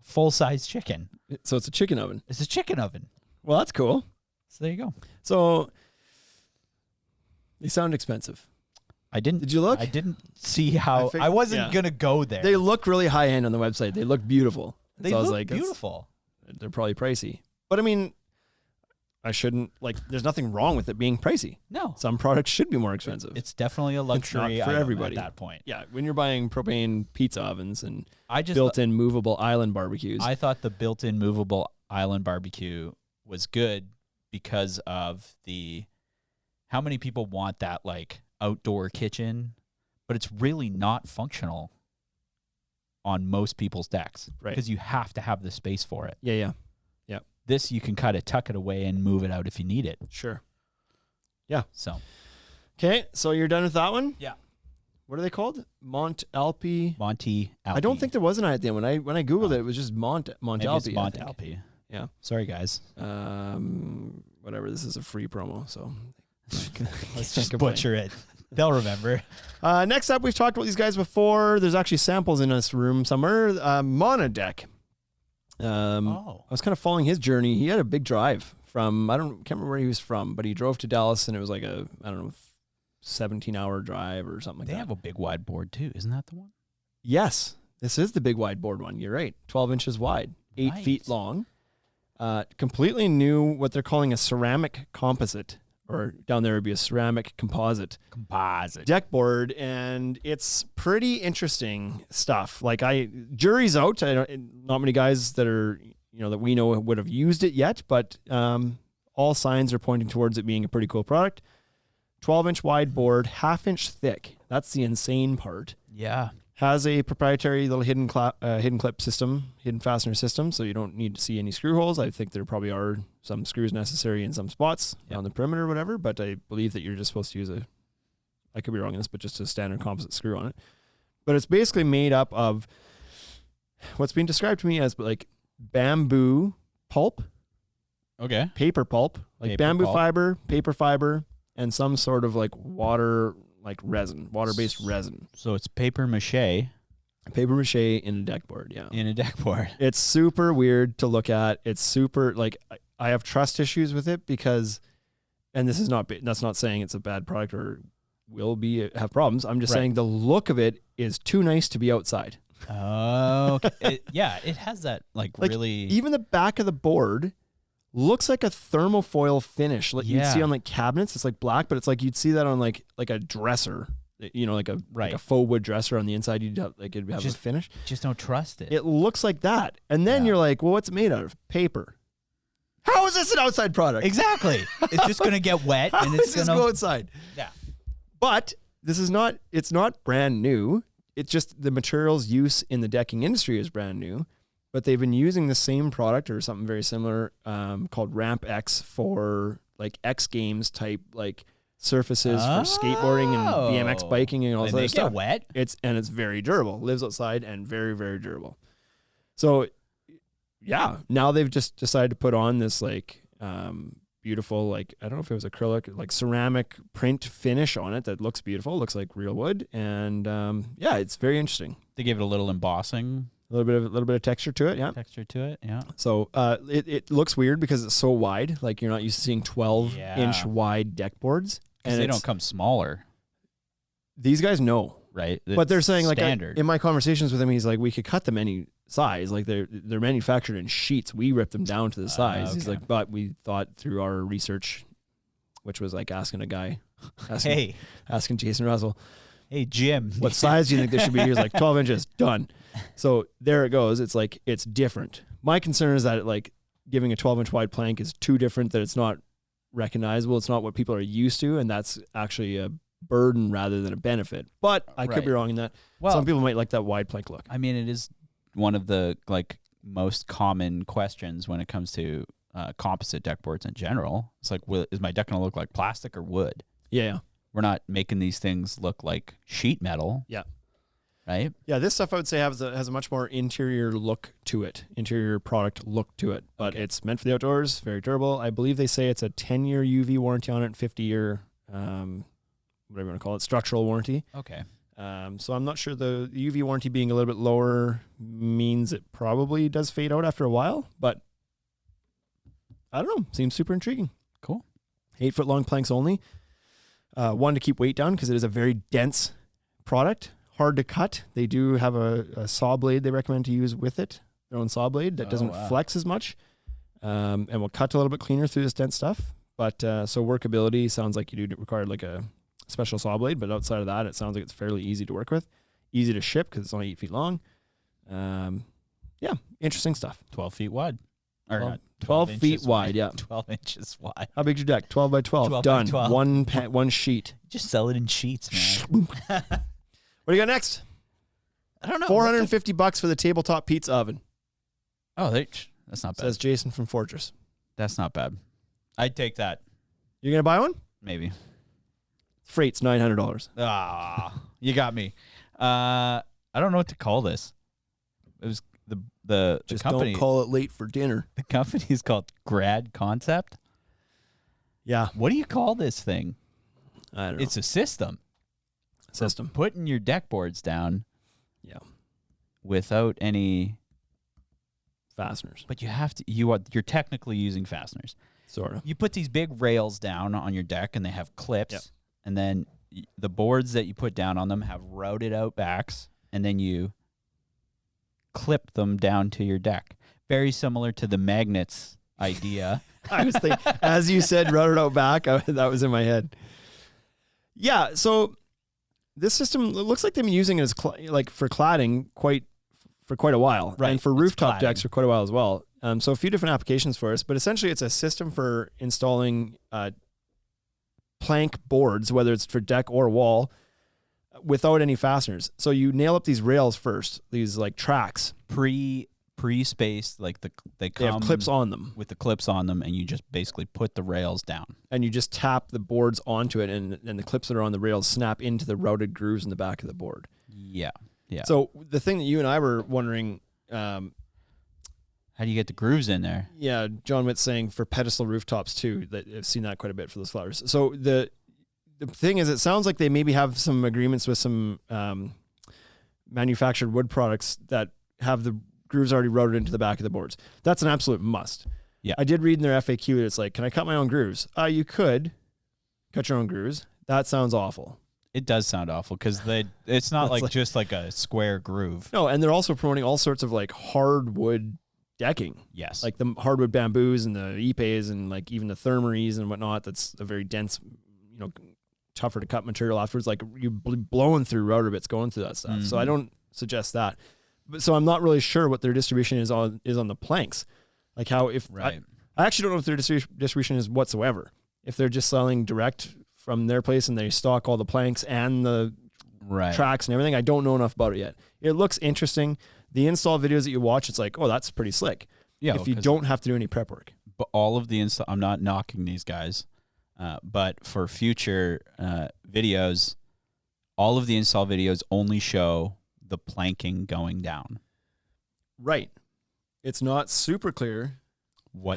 full-size chicken. So it's a chicken oven. It's a chicken oven. Well, that's cool. So there you go. So they sound expensive. Did you look? I didn't see how. I wasn't gonna go there. They look really high end on the website. They look beautiful. They so I was look like, that's- beautiful. They're probably pricey. But I mean, I shouldn't there's nothing wrong with it being pricey. No, Some products should be more expensive. it's definitely a luxury for item everybody. at that point. Yeah, when you're buying propane pizza ovens and I just built-in movable island barbecues. I thought the built-in movable island barbecue was good because of how many people want that like outdoor kitchen, but it's really not functional on most people's decks Right. because you have to have the space for it. yeah. This you can kind of tuck it away and move it out if you need it. Sure. So Okay, so you're done with that one? Yeah. What are they called? Mont Alpi. Monte Alpi. I don't think there was an I at the end. When I googled it, it was just Mont Maybe Alpi. it's Monte I think. Alpi. Yeah. Sorry guys. Whatever. This is a free promo, so Let's just butcher it. They'll remember. Next up, we've talked about these guys before. There's actually samples in this room somewhere. Monodeck. I was kind of following his journey. He had a big drive from, can't remember where he was from, but he drove to Dallas and it was like a, 17-hour drive or something like that. They have a big wide board too. Isn't that the one? Yes, this is the big wide board one. You're right. 12 inches wide, 8 feet long. Completely new, what they're calling a ceramic composite, or down there would be a ceramic composite deck board, and it's pretty interesting stuff. Like jury's out. Not many guys that are that we know would have used it yet, but all signs are pointing towards it being a pretty cool product. 12-inch wide board, 1/2 inch thick. That's the insane part. Yeah. Has a proprietary little hidden clip system, hidden fastener system, so you don't need to see any screw holes. I think there probably are some screws necessary in some spots on the perimeter or whatever, but I believe that you're just supposed to use I could be wrong on this, but just a standard composite screw on it. But it's basically made up of what's being described to me as like bamboo pulp, paper pulp, like Paper bamboo pulp. fiber, paper fiber, and some sort of like water-based resin. So it's paper mache. Paper mache in a deck board, yeah. In a deck board. It's super weird to look at. It's super, like, I have trust issues with it because, and this is that's not saying it's a bad product or will have problems. I'm just saying the look of it is too nice to be outside. Oh, okay. It has that, like really. Even the back of the board looks like a thermofoil finish. Like you'd see on like cabinets. It's like black, but it's like you'd see that on like a dresser. Like a faux wood dresser on the inside. It'd have a finish. Just don't trust it. It looks like that, and then you're like, well, what's it made out of? Paper. How is this an outside product? Exactly. It's just gonna get wet and it's gonna go outside. Yeah. But this is not. It's not brand new. It's just the materials use in the decking industry is brand new. But they've been using the same product or something very similar called Ramp X for like X Games type like surfaces for skateboarding and BMX biking and all that stuff. Get wet. It's very durable. Lives outside and very, very durable. So yeah, now they've just decided to put on this like beautiful, like I don't know if it was acrylic, like ceramic print finish on it that looks beautiful. Looks like real wood, and it's very interesting. They gave it a little embossing. A little bit of texture to it, yeah. So it looks weird because it's so wide. Like you're not used to seeing 12-inch wide deck boards, and they don't come smaller. These guys know, right? But they're saying standard. like in my conversations with him, he's like, we could cut them any size. Like they're manufactured in sheets. We rip them down to the size. Okay. He's like, but we thought through our research, which was like asking a guy, asking Jason Russell. Hey, Jim. What size do you think this should be? He was like 12 inches. Done. So there it goes. It's like, it's different. My concern is that like giving a 12-inch wide plank is too different, that it's not recognizable. It's not what people are used to. And that's actually a burden rather than a benefit. But I could be wrong in that. Well, some people might like that wide plank look. I mean, it is one of the like most common questions when it comes to composite deck boards in general. It's like, is my deck going to look like plastic or wood? Yeah. We're not making these things look like sheet metal. Yeah. Right? Yeah, this stuff I would say has a much more interior look to it, interior product look to it. But it's meant for the outdoors, very durable. I believe they say it's a 10-year UV warranty on it, 50-year, whatever you want to call it, structural warranty. Okay. So I'm not sure the UV warranty being a little bit lower means it probably does fade out after a while, but I don't know. Seems super intriguing. Cool. 8-foot long planks only. One, to keep weight down because it is a very dense product, hard to cut. They do have a saw blade they recommend to use with it, their own saw blade that doesn't flex as much and will cut a little bit cleaner through this dense stuff. But so workability sounds like you do require like a special saw blade, but outside of that, it sounds like it's fairly easy to work with, easy to ship because it's only 8 feet long. Interesting stuff. 12 feet wide. Or 12 feet wide, yeah. 12 inches wide. How big's your deck? 12 by 12. 12 Done. by 12. One sheet. Just sell it in sheets, man. What do you got next? I don't know. $450 for the tabletop pizza oven. Oh, that's not bad. Says Jason from Fortress. That's not bad. I'd take that. You're going to buy one? Maybe. Freight's $900. You got me. I don't know what to call this. It was the Just company. don't call it late for dinner. The company is called Grad Concept. Yeah. What do you call this thing? I don't know. It's a system. System. Putting your deck boards down. Yeah. Without any fasteners. But you have to. You're technically using fasteners. Sort of. You put these big rails down on your deck, and they have clips, Yep. and then the boards that you put down on them have routed out backs, and then you clip them down to your deck. Very similar to the magnets idea. I was thinking, as you said, routed out back, that was in my head. Yeah, so this system, it looks like they've been using it as like for cladding for quite a while, Right, and for it's rooftop cladding. decks for quite a while as well. So a few different applications for us, but essentially it's a system for installing plank boards, whether it's for deck or wall, without any fasteners. So you nail up these rails first, these like tracks. Pre-spaced, like they come They have clips on them, with the clips on them, and you just basically put the rails down. and you just tap the boards onto it, and the clips that are on the rails snap into the routed grooves in the back of the board. Yeah. So the thing that you and I were wondering, How do you get the grooves in there? yeah, John Witt's saying for pedestal rooftops too, that I've seen that quite a bit for those flowers. So the thing is, it sounds like they maybe have some agreements with some manufactured wood products that have the grooves already routed into the back of the boards. That's an absolute must. Yeah. I did read in their FAQ that it's like, can I cut my own grooves? You could cut your own grooves. That sounds awful. It does sound awful because it's not like just like a square groove. No, and they're also promoting all sorts of like hardwood decking. Yes. Like the hardwood bamboos and the ipes and like even the thermaries and whatnot. That's a very dense, tougher to cut material afterwards. Like you're blowing through router bits going through that stuff. So I don't suggest that. But so I'm not really sure what their distribution is on the planks. Like how I actually don't know if their distribution is whatsoever. If they're just selling direct from their place and they stock all the planks and the tracks and everything, I don't know enough about it yet. It looks interesting. The install videos that you watch, it's like, oh, that's pretty slick. Yeah. If you don't have to do any prep work. But all of the install, I'm not knocking these guys, but for future videos, all of the install videos only show the planking going down. Right. It's not super clear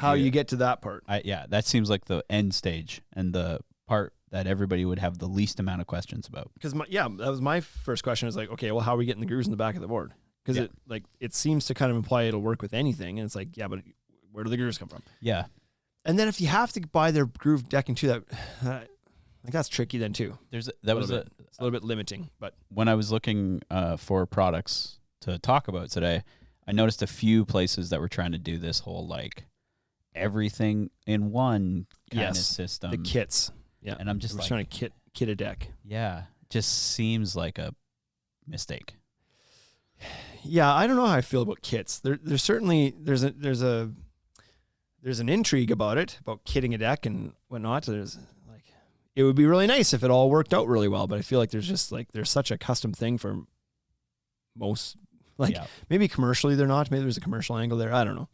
how you get to that part. That seems like the end stage and the part that everybody would have the least amount of questions about. Because that was my first question. Is like, okay, well, how are we getting the grooves in the back of the board? Because it seems to kind of imply it'll work with anything, and it's like, yeah, but where do the grooves come from? Yeah. And then if you have to buy their groove decking too, that's tricky then too. It's It's a little bit limiting, but when I was looking for products to talk about today, I noticed a few places that were trying to do this whole like everything in one kind of system. The kits. Yeah. And I'm just We're like, trying to kit a deck. yeah, just seems like a mistake. Yeah, I don't know how I feel about kits. There's certainly there's an intrigue about it, about kitting a deck and whatnot. There's like, it would be really nice if it all worked out really well, but I feel like there's such a custom thing for most, maybe commercially they're not. Maybe there's a commercial angle there. I don't know.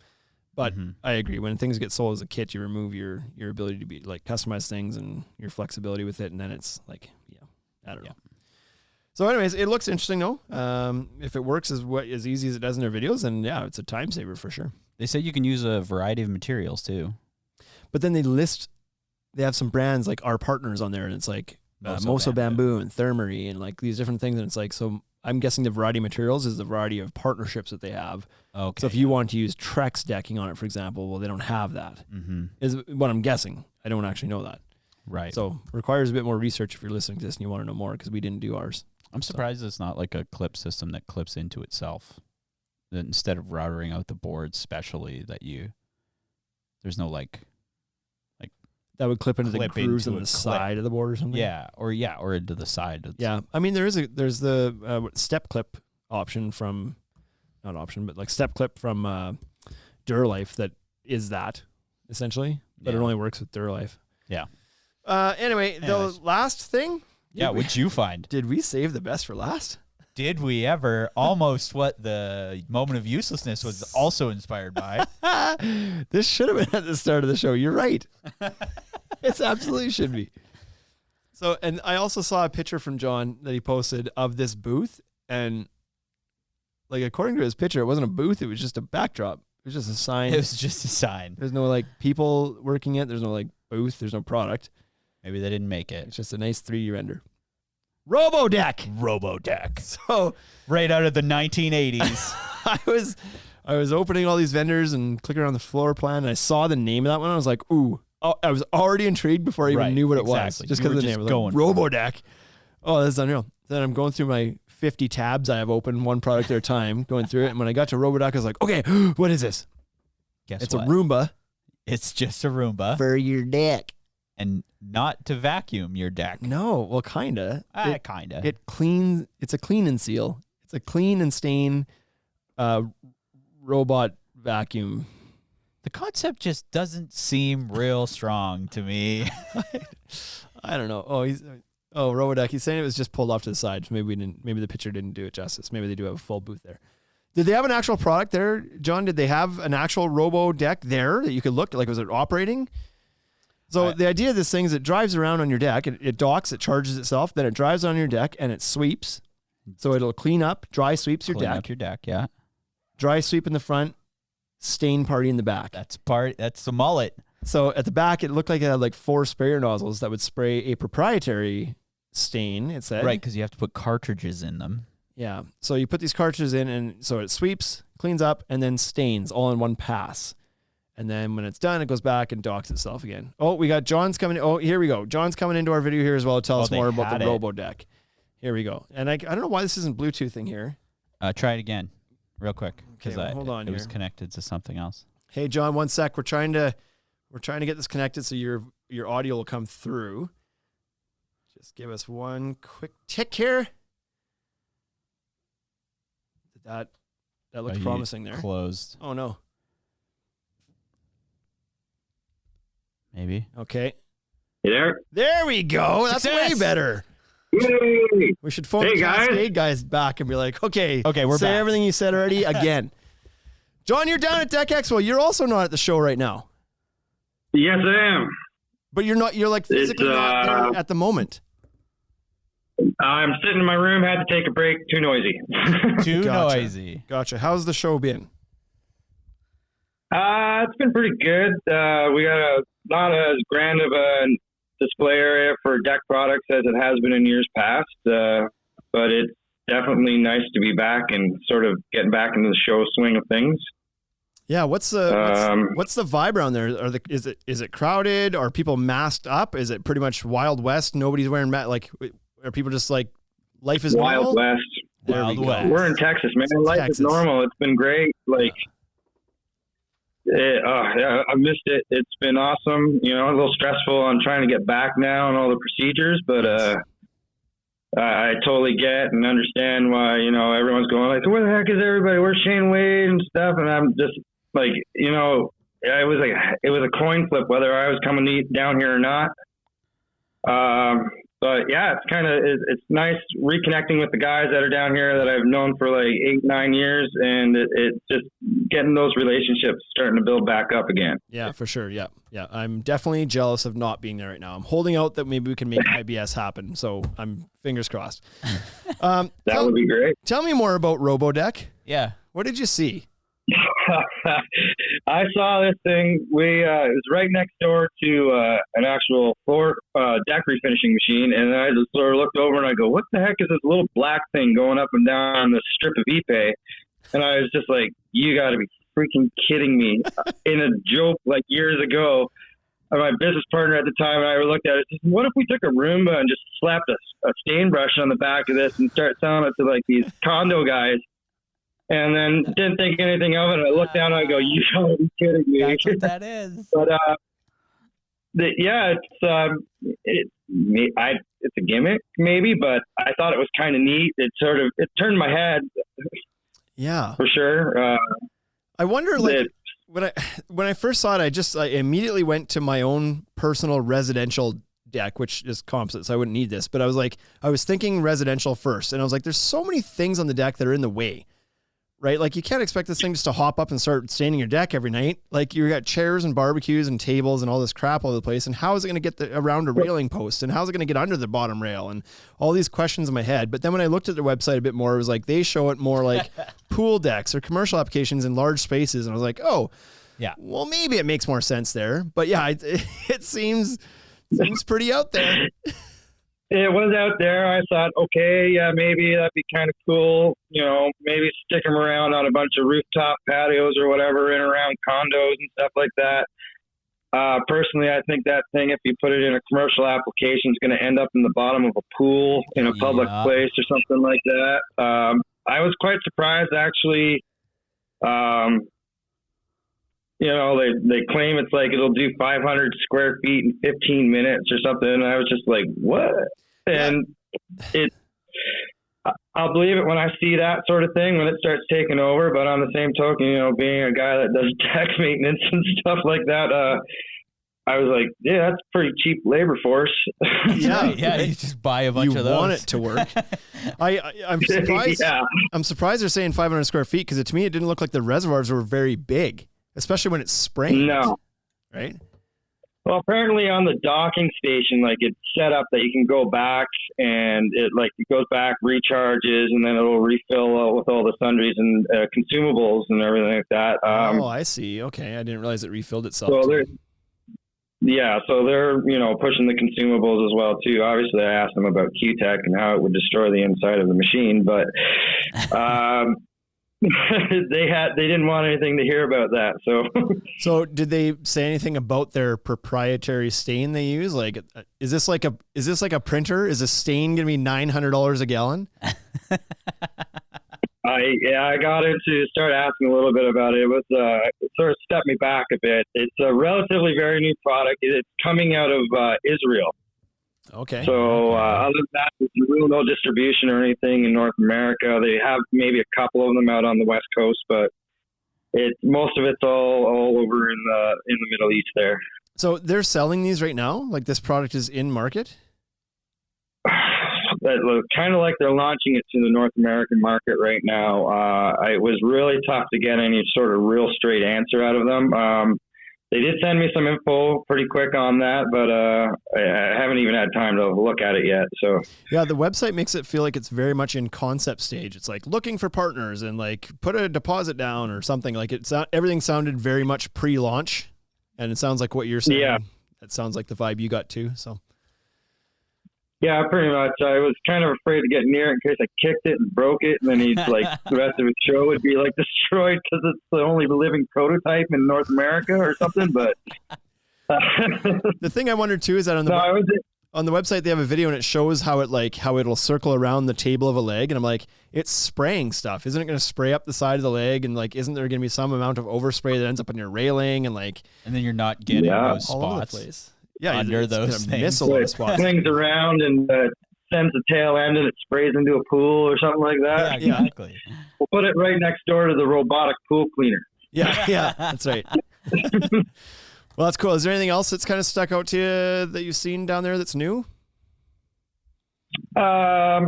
But I agree. When things get sold as a kit, you remove your ability to be like customize things and your flexibility with it, and then it's like, I don't know. So, anyways, it looks interesting though. If it works as easy as it does in their videos, then it's a time saver for sure. They said you can use a variety of materials too. But then they have some brands like our partners on there, and it's like Moso Bamboo and Thermery and like these different things, and it's like, so I'm guessing the variety of materials is the variety of partnerships that they have. Okay. So if you want to use Trex decking on it, for example, well, they don't have that. Is what I'm guessing. I don't actually know that. Right. So requires a bit more research if you're listening to this and you want to know more, because we didn't do ours. I'm surprised it's not like a clip system that clips into itself. That instead of routering out the board specially, there's no like that would clip into the grooves on the clip. side of the board or something. or into the side. Yeah, I mean there's the step clip option from, not option, but like step clip from Duralife that is that essentially, but it only works with Duralife. Yeah. Anyway, the last thing. Yeah, what'd you find? Did we save the best for last? Did we ever? Almost what the moment of uselessness was also inspired by. This should have been at the start of the show. You're right. It absolutely should be. So, and I also saw a picture from John that he posted of this booth, and like according to his picture, it wasn't a booth; it was just a backdrop. It was just a sign. It was just a sign. There's no like people working it. There's no like booth. There's no product. Maybe they didn't make it. It's just a nice 3D render. Robodeck. Robodeck. So right out of the 1980s. I was opening all these vendors and clicking on the floor plan, and I saw the name of that one. I was like, ooh. Oh, I was already intrigued before I even knew what it was. Just because of the name. I was like, RoboDeck. Oh, that's unreal. Then I'm going through my 50 tabs I have open, one product at a time, going through it. And when I got to RoboDeck, I was like, okay, what is this? Guess it's what? a Roomba. It's just a Roomba. For your deck. And not to vacuum your deck. No, well, kinda. Kinda. It cleans. It's a clean and seal. It's a clean and stain robot vacuum. The concept just doesn't seem real strong to me. I don't know. RoboDeck. He's saying it was just pulled off to the side. Maybe the picture didn't do it justice. Maybe they do have a full booth there. Did they have an actual product there, John? Did they have an actual RoboDeck there that you could look like? Was it operating? So the idea of this thing is it drives around on your deck. It docks. It charges itself. Then it drives on your deck and it sweeps. So it'll clean up, dry sweeps your deck. Clean up your deck, yeah. Dry sweep in the front. Stain party in the back. That's the mullet. So at the back, it looked like it had like 4 sprayer nozzles that would spray a proprietary stain, it said. Right, because you have to put cartridges in them. Yeah. So you put these cartridges in, and so it sweeps, cleans up, and then stains all in one pass. And then when it's done, it goes back and docks itself again. Oh, we got John's coming. Oh, here we go. John's coming into our video here as well to tell us more about the RoboDeck. Here we go. And I don't know why this isn't Bluetoothing here. Try it again. Real quick, because hold on. It was connected to something else. Hey, John, one sec. We're trying to get this connected so your audio will come through. Just give us one quick tick here. That looks promising there. Closed. Oh no. Maybe. Okay. You there? There we go. That's Success! way better. Yay! We should phone the Cascade guys back and be like, okay, we're say back. everything you said already again. John, you're down at Deck Expo. You're also not at the show right now. Yes, I am. But you're not. You're like physically not there at the moment. I'm sitting in my room. Had to take a break. Too noisy. Too Gotcha. noisy. Gotcha. How's the show been? It's been pretty good. We got a not as grand of a display area for deck products as it has been in years past, but it's definitely nice to be back and sort of getting back into the show swing of things. Yeah, what's the vibe around there? Is it crowded? Are people masked up? Is it pretty much Wild West? Nobody's wearing are people just like life is Wild normal? West. Wild West. We're in Texas, man. Life is normal. It's been great. I missed it. It's been awesome. You know, a little stressful on trying to get back now and all the procedures, but I totally get and understand why, you know, everyone's going like, where the heck is everybody? Where's Shane Wade and stuff? And I'm just like, you know, it was a coin flip whether I was coming down here or not. But yeah, it's nice reconnecting with the guys that are down here that I've known for like 8-9 years, and it's just getting those relationships starting to build back up again. Yeah, for sure. Yeah. I'm definitely jealous of not being there right now. I'm holding out that maybe we can make IBS happen. So I'm fingers crossed. That would be great. Tell me more about RoboDeck. Yeah. What did you see? I saw this thing. It was right next door to an actual floor deck refinishing machine, and I just sort of looked over and I go, "What the heck is this little black thing going up and down this strip of Ipe?" And I was just like, "You got to be freaking kidding me!" In a joke, like years ago, my business partner at the time and I looked at it. Said, "What if we took a Roomba and just slapped a stain brush on the back of this and start selling it to like these condo guys?" And then didn't think anything of it. I looked down and I go, "You gotta be kidding me!" That's what that is. But it's a gimmick maybe, but I thought it was kind of neat. It turned my head. Yeah, for sure. I wonder, when I first saw it, I immediately went to my own personal residential deck, which is composite, so I wouldn't need this. But I was thinking residential first, and I was like, "There's so many things on the deck that are in the way." Right? Like you can't expect this thing just to hop up and start staining your deck every night. Like you got chairs and barbecues and tables and all this crap all over the place. And how is it going to get around a railing post? And how's it going to get under the bottom rail? And all these questions in my head. But then when I looked at their website a bit more, it was like they show it more like pool decks or commercial applications in large spaces. And I was like, oh, yeah, well, maybe it makes more sense there. But yeah, it seems pretty out there. it was out there. I thought, okay, yeah, maybe that'd be kind of cool. Maybe stick them around on a bunch of rooftop patios or whatever, in around condos and stuff like that. Personally, I think that thing, if you put it in a commercial application, is going to end up in the bottom of a pool in a public place or something like that. I was quite surprised, actually. They claim it's like it'll do 500 square feet in 15 minutes or something. And I was just like, what? And I'll believe it when I see that sort of thing, when it starts taking over. But on the same token, being a guy that does deck maintenance and stuff like that, I was like, yeah, that's pretty cheap labor force. Yeah, you just buy a bunch of those. You want it to work. I'm surprised. I'm surprised they're saying 500 square feet, because to me it didn't look like the reservoirs were very big, especially when it's spraying. No. Right? Well, apparently on the docking station, like, it's set up that you can go back and it goes back, recharges, and then it'll refill with all the sundries and consumables and everything like that. I see. Okay. I didn't realize it refilled itself. So they're pushing the consumables as well too. Obviously, I asked them about Q-Tech and how it would destroy the inside of the machine, but they didn't want anything to hear about that. So did they say anything about their proprietary stain they use? Like, is this like a printer? Is a stain going to be $900 a gallon? I got into start asking a little bit about it. It was it sort of stepped me back a bit. It's a relatively very new product. It's coming out of Israel. Okay. So other than that, there's really no distribution or anything in North America. They have maybe a couple of them out on the West Coast, but most of it's all over in the Middle East there. So they're selling these right now? Like, this product is in market? Kind of like they're launching it to the North American market right now. It was really tough to get any sort of real straight answer out of them. They did send me some info pretty quick on that, but I haven't even had time to look at it yet. So yeah, the website makes it feel like it's very much in concept stage. It's like looking for partners and like put a deposit down or something. Like, everything sounded very much pre-launch, and it sounds like what you're saying. Yeah, it sounds like the vibe you got too. So. Yeah, pretty much. I was kind of afraid to get near it in case I kicked it and broke it, and then the rest of his show would be destroyed because it's the only living prototype in North America or something. But the thing I wondered too is that on the website they have a video and it shows how it'll circle around the table of a leg, and I'm like, it's spraying stuff. Isn't it going to spray up the side of the leg? And isn't there going to be some amount of overspray that ends up on your railing and then you're not getting those all over the spots. place. Yeah, under those things. It swings around and sends the tail end and it sprays into a pool or something like that. Yeah, exactly. We'll put it right next door to the robotic pool cleaner. Yeah, that's right. Well, that's cool. Is there anything else that's kind of stuck out to you that you've seen down there that's new? Yeah,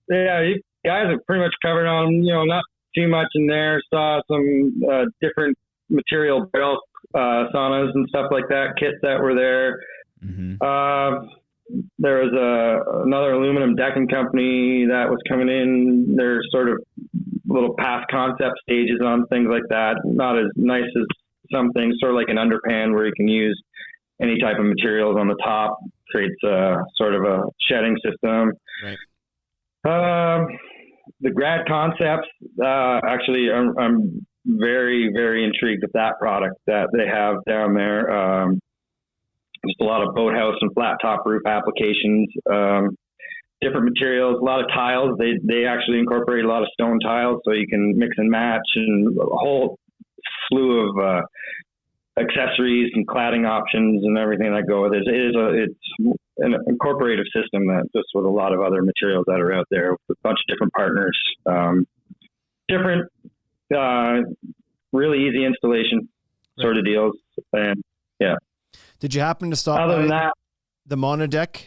you guys have pretty much covered on, not too much in there. Saw some different material barrel saunas and stuff like that, kits that were there. Mm-hmm. There was another aluminum decking company that was coming in. They're sort of little past concept stages on things like that. Not as nice as some things, sort of like an underpan where you can use any type of materials on the top, creates sort of a shedding system. Right. The grad concepts, actually, I'm very, very intrigued with that product that they have down there. Just a lot of boathouse and flat top roof applications, different materials, a lot of tiles. They actually incorporate a lot of stone tiles, so you can mix and match, and a whole slew of accessories and cladding options and everything that go with it. It's an incorporative system that just with a lot of other materials that are out there with a bunch of different partners, different, really easy installation sort of deals. And yeah. Did you happen to stop by the Monodeck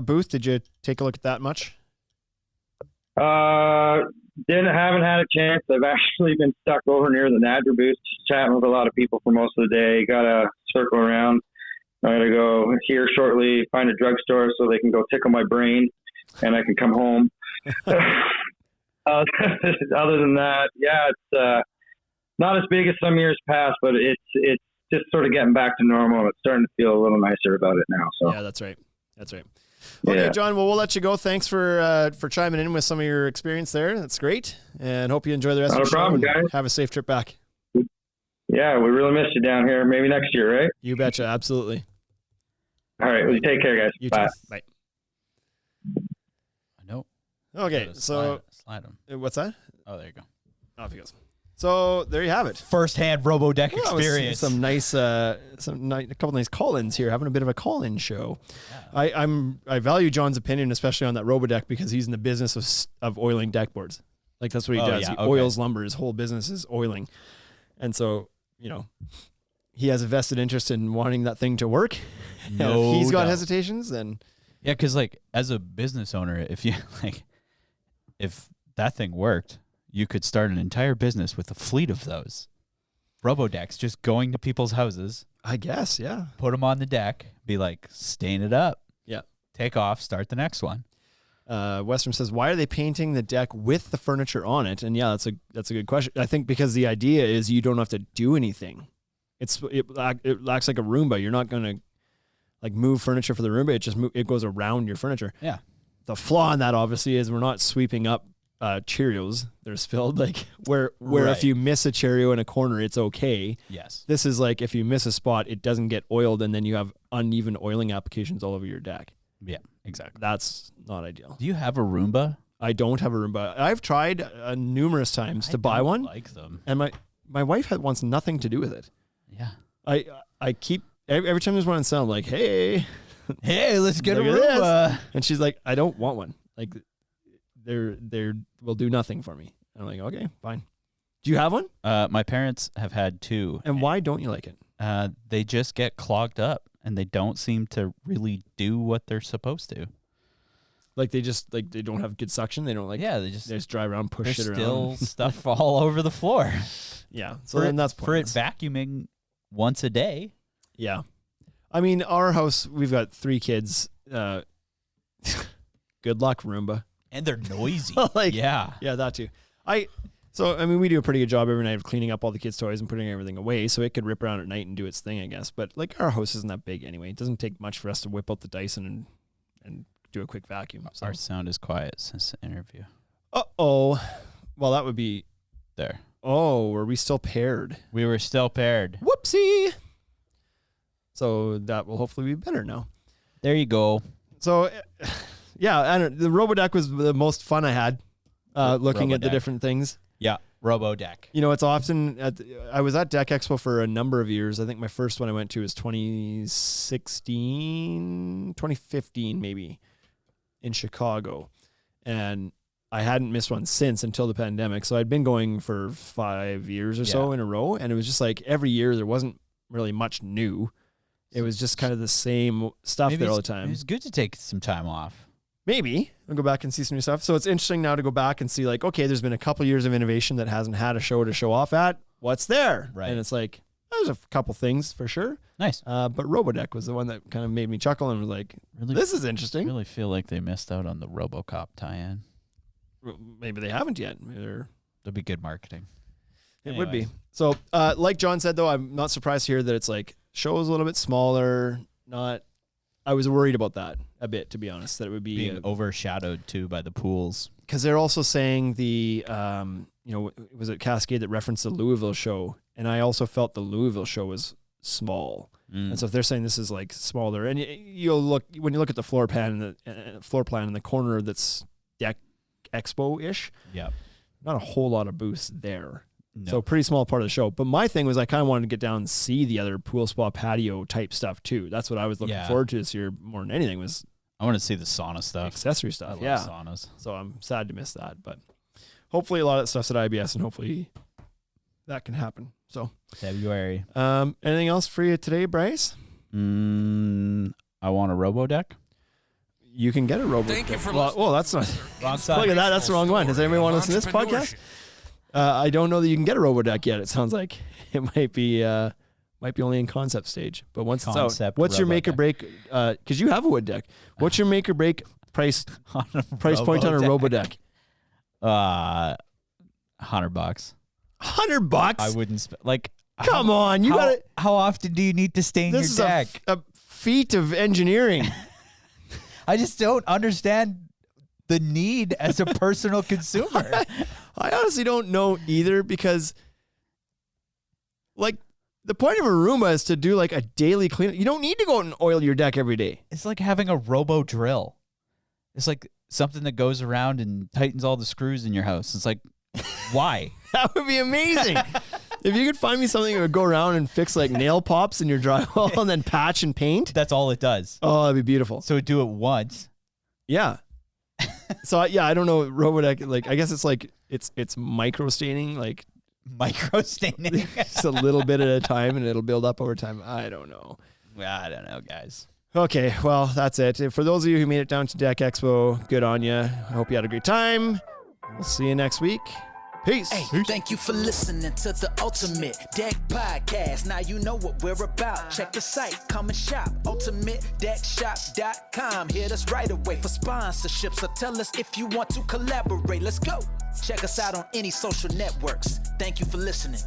booth? Did you take a look at that much? Haven't had a chance. I've actually been stuck over near the Nadra booth, chatting with a lot of people for most of the day. Got to circle around. I'm going to go here shortly, find a drugstore so they can go tickle my brain and I can come home. Other than that, yeah, it's not as big as some years past, but it's just sort of getting back to normal. It's starting to feel a little nicer about it now. So yeah, that's right. Okay, Yeah. John. Well, we'll let you go. Thanks for chiming in with some of your experience there. That's great, and hope you enjoy the rest Not of a the show. problem, and guys. Have a safe trip back. Yeah, we really missed you down here. Maybe next year, right? You betcha. Absolutely. All right. Well, you take care, guys. You Bye. too. Bye. Nope. Okay, Gotta so slide them. what's that? Oh, there you go. Off he goes. So there you have it. First-hand Robo Deck Well, that was experience. Some nice, a couple nice call-ins here. Having a bit of a call-in show. Yeah. I value John's opinion, especially on that RoboDeck, because he's in the business of oiling deck boards. Like that's what he does. Yeah, He okay. oils lumber. His whole business is oiling, and so he has a vested interest in wanting that thing to work. No if he's got doubt. hesitations, then Yeah, because like as a business owner, if you if that thing worked, you could start an entire business with a fleet of those RoboDecks, just going to people's houses, I guess, yeah. put them on the deck, be like, stain it up, Yeah. take off, start the next one. Western says, why are they painting the deck with the furniture on it? And yeah, that's a good question. I think because the idea is you don't have to do anything. It acts like a Roomba. You're not going to like move furniture for the Roomba. It goes around your furniture. Yeah. The flaw in that obviously is we're not sweeping up Cheerios that are spilled. Like where Right. if you miss a Cheerio in a corner, it's okay. Yes. This is like if you miss a spot, it doesn't get oiled, and then you have uneven oiling applications all over your deck. Yeah, exactly. That's not ideal. Do you have a Roomba? I don't have a Roomba. I've tried numerous times to buy don't one, like them. and my wife wants nothing to do with it. Yeah. I keep every time there's one on sale, I'm like, hey, Hey, let's get a Look at Roomba. and she's like, I don't want one. Like, they will do nothing for me. And I'm like, okay, fine. Do you have one? My parents have had two. And why don't you like it? They just get clogged up, and they don't seem to really do what they're supposed to. Like they don't have good suction. They don't like. Yeah, they just drive around, push there's shit still around. stuff all over the floor. Yeah. So then that's for it pointless. vacuuming once a day. Yeah. I mean, our house, we've got 3 kids. Good luck, Roomba. And they're noisy. Like, yeah. Yeah, that too. So we do a pretty good job every night of cleaning up all the kids' toys and putting everything away, so it could rip around at night and do its thing, I guess. But like our house isn't that big anyway. It doesn't take much for us to whip out the Dyson and do a quick vacuum. So. Our sound is quiet since the interview. Uh-oh. Well, that would be... There. Oh, were we still paired? We were still paired. Whoopsie! So that will hopefully be better now. There you go. So, yeah, the RoboDeck was the most fun I had looking at the RoboDeck. different things. Yeah. RoboDeck. You know, it's often I was at Deck Expo for a number of years. I think my first one I went to was 2015 maybe in Chicago. And I hadn't missed one since until the pandemic. So I'd been going for 5 years or so in a row. And it was just like every year there wasn't really much new. It was just kind of the same stuff there all the time. It was good to take some time off. Maybe I'll go back and see some new stuff. So it's interesting now to go back and see like, okay, there's been a couple years of innovation that hasn't had a show to show off at. What's there? Right. And it's like, there's a couple things for sure. Nice. But RoboDeck was the one that kind of made me chuckle and was like, Really, this is interesting. really feel like they missed out on the RoboCop tie-in. Maybe they haven't yet. Maybe That'd be good marketing. it would be. Anyways. So like John said, though, I'm not surprised to hear that it's like show's a little bit smaller. I was worried about that a bit, to be honest, that it would be Being overshadowed too by the pools. because they're also saying the was it Cascade that referenced the Louisville show, and I also felt the Louisville show was small, and so if they're saying this is like smaller, and you'll look when you look at the floor plan in the corner that's Deck Expo ish, Yeah. not a whole lot of booths there. No. So pretty small part of the show. But my thing was I kind of wanted to get down and see the other pool spa patio type stuff too. That's what I was looking Yeah. forward to this year more than anything was I want to see the sauna stuff. accessory I stuff. love saunas. So I'm sad to miss that, but hopefully a lot of that stuff's at IBS and hopefully that can happen. So February. anything else for you today, Bryce? I want a RoboDeck. You can get a robot. Thank you for well, that's not. Wrong Look side. at that. That's the wrong one. Does anybody want to listen to this podcast? I don't know that you can get a RoboDeck yet. It sounds like it might be only in concept stage. But once it's out, Concept what's your make or RoboDeck. break? Because you have a wood deck. What's your make or break price point on a RoboDeck? $100. $100. I wouldn't like. Come on, you got it. How often do you need to stain This your is deck? a feat of engineering. I just don't understand the need as a personal consumer. I honestly don't know either because, like, the point of a Roomba is to do like a daily clean. You don't need to go out and oil your deck every day. It's like having a robo drill. It's like something that goes around and tightens all the screws in your house. It's like, why? That would be amazing. If you could find me something that would go around and fix like nail pops in your drywall and then patch and paint. That's all it does. Oh, that'd be beautiful. So do it once. Yeah. So yeah, I don't know. Robodeck, like, I guess it's like, it's micro staining, like Micro staining. just a little bit at a time and it'll build up over time. I don't know. I don't know, guys. Okay, well, that's it. For those of you who made it down to Deck Expo, good on you. I hope you had a great time. We'll see you next week. Peace. Hey, thank you for listening to the Ultimate Deck Podcast. Now you know what we're about. Check the site, come and shop. UltimateDeckShop.com. Hit us right away for sponsorships, or tell us if you want to collaborate. Let's go. Check us out on any social networks. Thank you for listening.